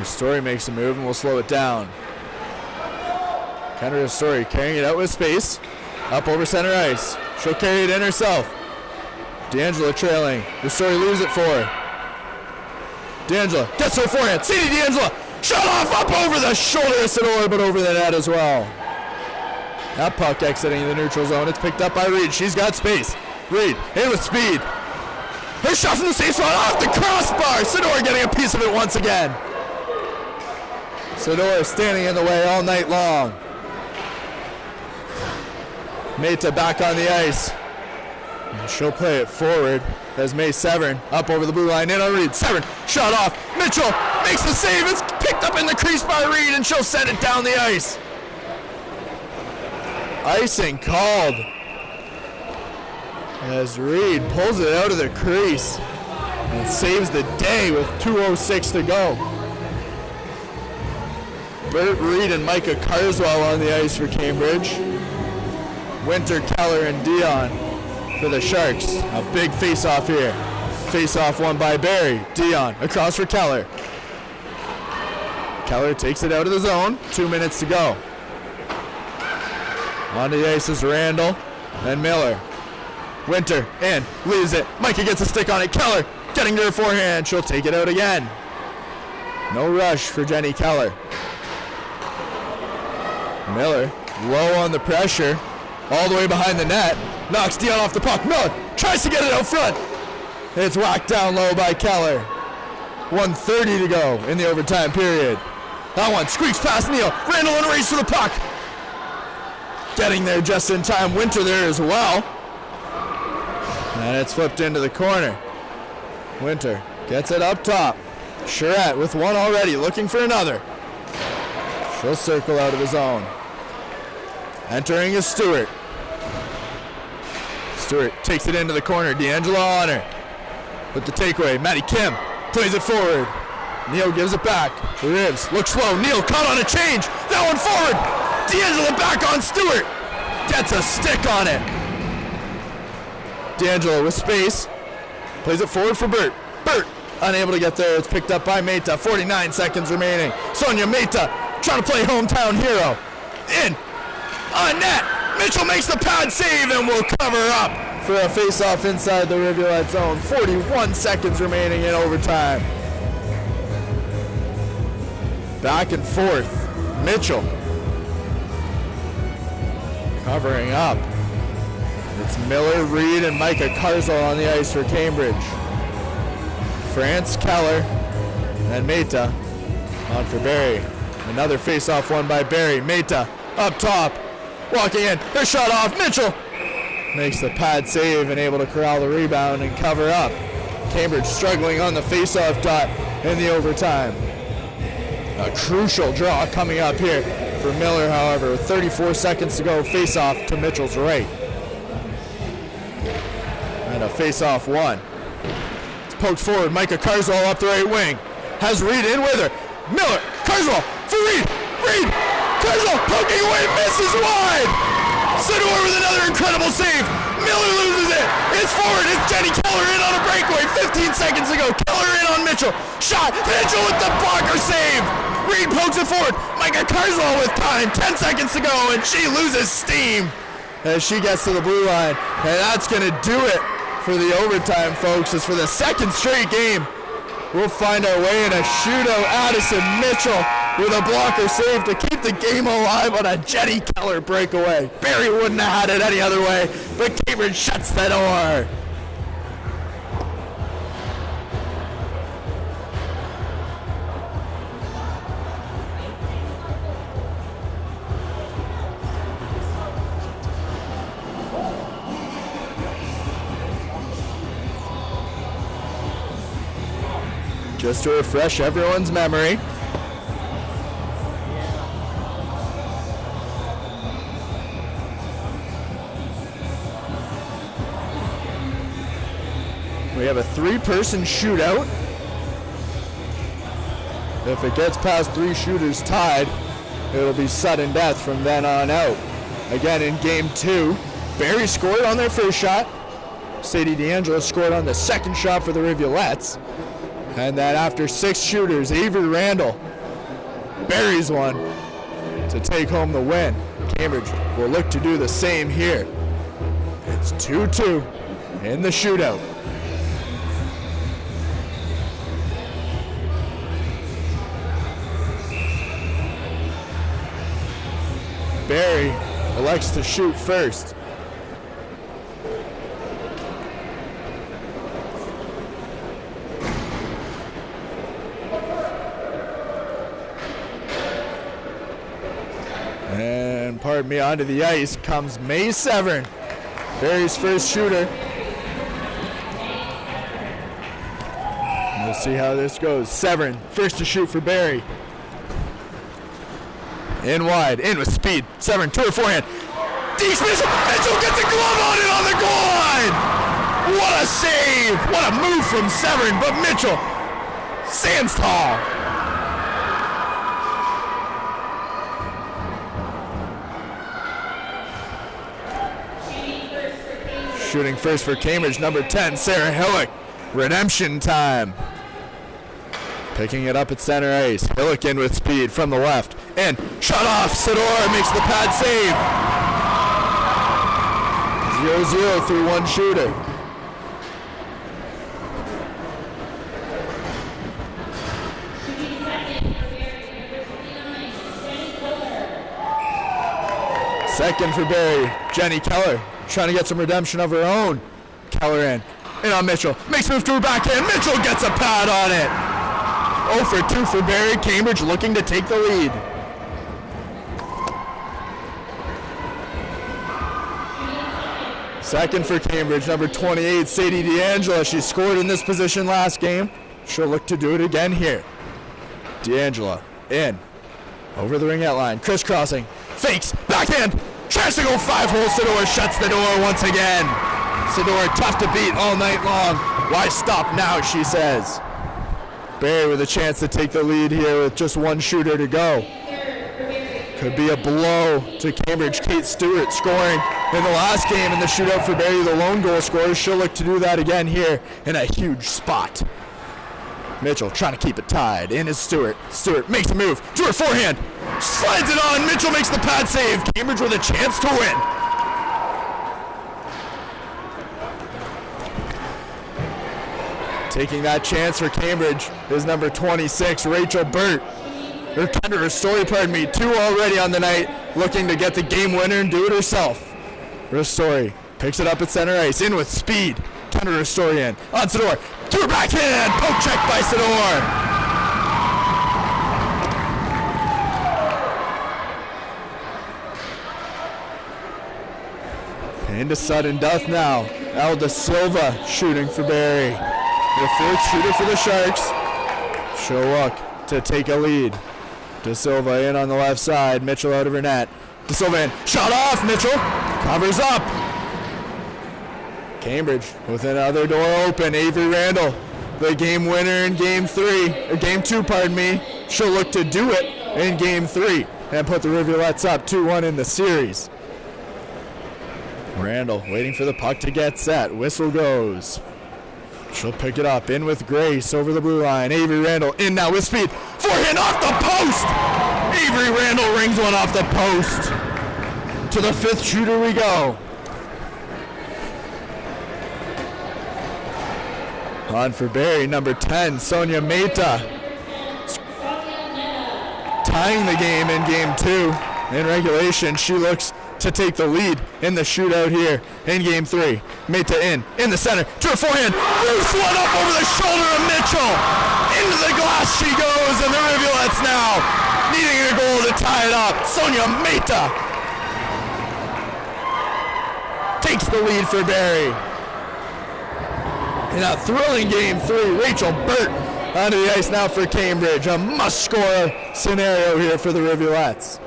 Story makes a move and we'll slow it down. Kendra Story carrying it out with space. Up over center ice. She'll carry it in herself. D'Angela trailing. Story leaves it for her. D'Angela gets her forehand. CD D'Angela shot off up over the shoulder of Sidor, but over the net as well. That puck exiting the neutral zone. It's picked up by Reed. She's got space. Reed in with speed. Her shot from the safe spot off the crossbar. Sidor getting a piece of it once again. Sidor standing in the way all night long. Meta back on the ice. And she'll play it forward as May Severn up over the blue line in on Reed. Severn shot off. Mitchell makes the save. It's picked up in the crease by Reed, and she'll send it down the ice. Icing called as Reed pulls it out of the crease and saves the day with 2:06 to go. Bert Reed and Micah Carswell on the ice for Cambridge. Winter, Keller, and Dion for the Sharks. A big face-off here. Face-off won by Barrie. Dion across for Keller. Keller takes it out of the zone. 2 minutes to go. On the ice is Randall and Miller. Winter in, leaves it. Micah gets a stick on it. Keller getting to her forehand. She'll take it out again. No rush for Jenny Keller. Miller low on the pressure, all the way behind the net. Knocks Dion off the puck. Miller tries to get it out front. It's whacked down low by Keller. 1:30 to go in the overtime period. That one squeaks past Neal. Randall in a race for the puck. Getting there just in time. Winter there as well. And it's flipped into the corner. Winter gets it up top. Charette with one already, looking for another. She'll circle out of the zone. Entering is Stewart. Stewart takes it into the corner. D'Angelo on her. With the takeaway, Maddie Kim plays it forward. Neal gives it back. Rivs looks slow. Neal caught on a change. That one forward. D'Angelo back on Stewart. Gets a stick on it. D'Angelo with space. Plays it forward for Burt. Burt unable to get there. It's picked up by Meta. 49 seconds remaining. Sonia Meta trying to play hometown hero. In. On net. Mitchell makes the pad save and will cover up for a face-off inside the Rivulet zone. 41 seconds remaining in overtime. Back and forth. Mitchell covering up. It's Miller, Reed, and Micah Carswell on the ice for Cambridge. France, Keller, and Meta on for Barrie. Another face-off won by Barrie. Meta up top, walking in. Her shot off. Mitchell makes the pad save and able to corral the rebound and cover up. Cambridge struggling on the face-off dot in the overtime. A crucial draw coming up here for Miller, however, with 34 seconds to go. Face-off to Mitchell's right. And a face-off won. It's poked forward. Micah Carswell up the right wing. Has Reed in with her. Miller, Carswell for Reed. Reed, Carswell poking away, misses wide. Sidor with another incredible save. Miller loses it. It's forward. It's Jenny Keller in on a breakaway. 15 seconds to go. Keller in on Mitchell. Shot. Mitchell with the blocker save. Reed pokes it forward. Micah Carswell with time. 10 seconds to go, and she loses steam as she gets to the blue line. And that's going to do it for the overtime, folks. As for the second straight game, we'll find our way in a shootout. Addison Mitchell with a blocker save to keep the game alive on a Jenny Keller breakaway. Barrie wouldn't have had it any other way, but Cambridge shuts the door. just to refresh everyone's memory. We have a 3-person shootout. If it gets past 3 shooters tied, it'll be sudden death from then on out. Again, in game 2, Barrie scored on their first shot. Sadie D'Angelo scored on the second shot for the Rivulettes. And then after 6 shooters, Avery Randall buries one to take home the win. Cambridge will look to do the same here. It's 2-2 in the shootout. Barrie elects to shoot first. And pardon me, onto the ice comes May Severn, Barrie's first shooter. We'll see how this goes. Severn, first to shoot for Barrie. In wide, in with speed. Severn to her forehand. Mitchell gets a glove on it on the goal line. What a save! What a move from Severn, but Mitchell stands tall. Shooting first for Cambridge, number 10, Sarah Hillock. Redemption time. Picking it up at center ice. Hillock in with speed from the left. And shut off. Sidor makes the pad save. 0-0 through one shooter. Second for Barrie, Jenny Keller. Trying to get some redemption of her own. Keller in on Mitchell. Makes move to her backhand. Mitchell gets a pad on it. 0 for 2 for Barrie. Cambridge looking to take the lead. Second for Cambridge, number 28, Sadie D'Angelo. She scored in this position last game. She'll look to do it again here. D'Angelo in. Over the ringette line. Crisscrossing. Fakes. Backhand. Tries to go 5-hole. Sidor shuts the door once again. Sidor tough to beat all night long. Why stop now, she says. Barrie with a chance to take the lead here with just one shooter to go. Could be a blow to Cambridge. Kate Stewart scoring in the last game in the shootout for Barrie, the lone goal scorer. She'll look to do that again here in a huge spot. Mitchell trying to keep it tied. In is Stewart. Stewart makes a move to her forehand. Slides it on. Mitchell makes the pad save. Cambridge with a chance to win. Taking that chance for Cambridge is number 26, Rachel Burt. Her story, 2 already on the night, looking to get the game winner and do it herself. Ristori picks it up at center ice, in with speed. Counter Ristori in, on Sidor, to her backhand, poke check by Sidor. Into sudden death now. Elda Silva shooting for Barrie. The fourth shooter for the Sharks. She'll look to take a lead. De Silva in on the left side. Mitchell out of her net. De Silva in. Shot off. Mitchell covers up. Cambridge with another door open. Avery Randall, the game winner in game 2, pardon me. She'll look to do it in game 3 and put the Rivulettes up 2-1 in the series. Randall waiting for the puck to get set. Whistle goes. She'll pick it up, in with Grace over the blue line. Avery Randall in now with speed. Forehand off the post! Avery Randall rings one off the post. To the 5th shooter we go. On for Barrie, number 10, Sonia Mehta. Tying the game in game 2. In regulation, she looks to take the lead in the shootout here in game 3. Mehta in the center, to her forehand, loose one up over the shoulder of Mitchell. Into the glass she goes, and the Rivulettes now needing a goal to tie it up. Sonia Mehta takes the lead for Barrie. In a thrilling game 3, Rachel Burt Onto the ice now for Cambridge. A must-score scenario here for the Rivulettes.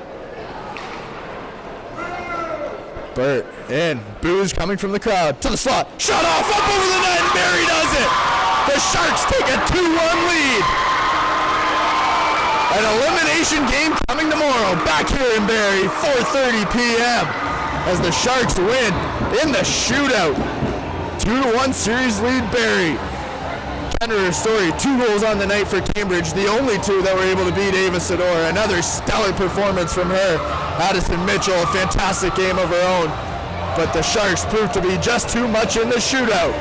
Burt in. Booze coming from the crowd. To the slot. Shut off. Up over the net. And Barrie does it. The Sharks take a 2-1 lead. An elimination game coming tomorrow. Back here in Barrie. 4:30 p.m. as the Sharks win in the shootout. 2-1 series lead Barrie. Kendra Story, 2 goals on the night for Cambridge, the only 2 that were able to beat Ava Sador. Another stellar performance from her. Addison Mitchell, a fantastic game of her own. But the Sharks proved to be just too much in the shootout.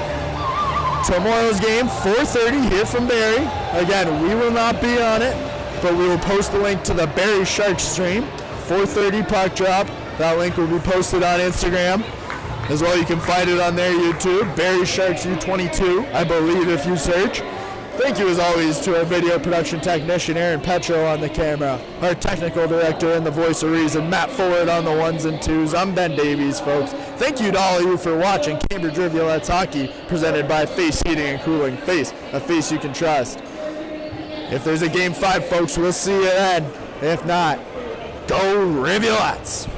Tomorrow's game, 4:30 here from Barrie. Again, we will not be on it, but we will post the link to the Barrie Sharks stream. 4:30 puck drop. That link will be posted on Instagram. As well, you can find it on their YouTube, Barrie Sharks U22, I believe, if you search. Thank you, as always, to our video production technician, Aaron Petro, on the camera, our technical director and the voice of reason, Matt Ford, on the 1s and 2s. I'm Ben Davies, folks. Thank you to all of you for watching Cambridge Rivulettes Hockey, presented by Face Heating and Cooling. Face, a face you can trust. If there's a Game 5, folks, we'll see you then. If not, go Rivulettes!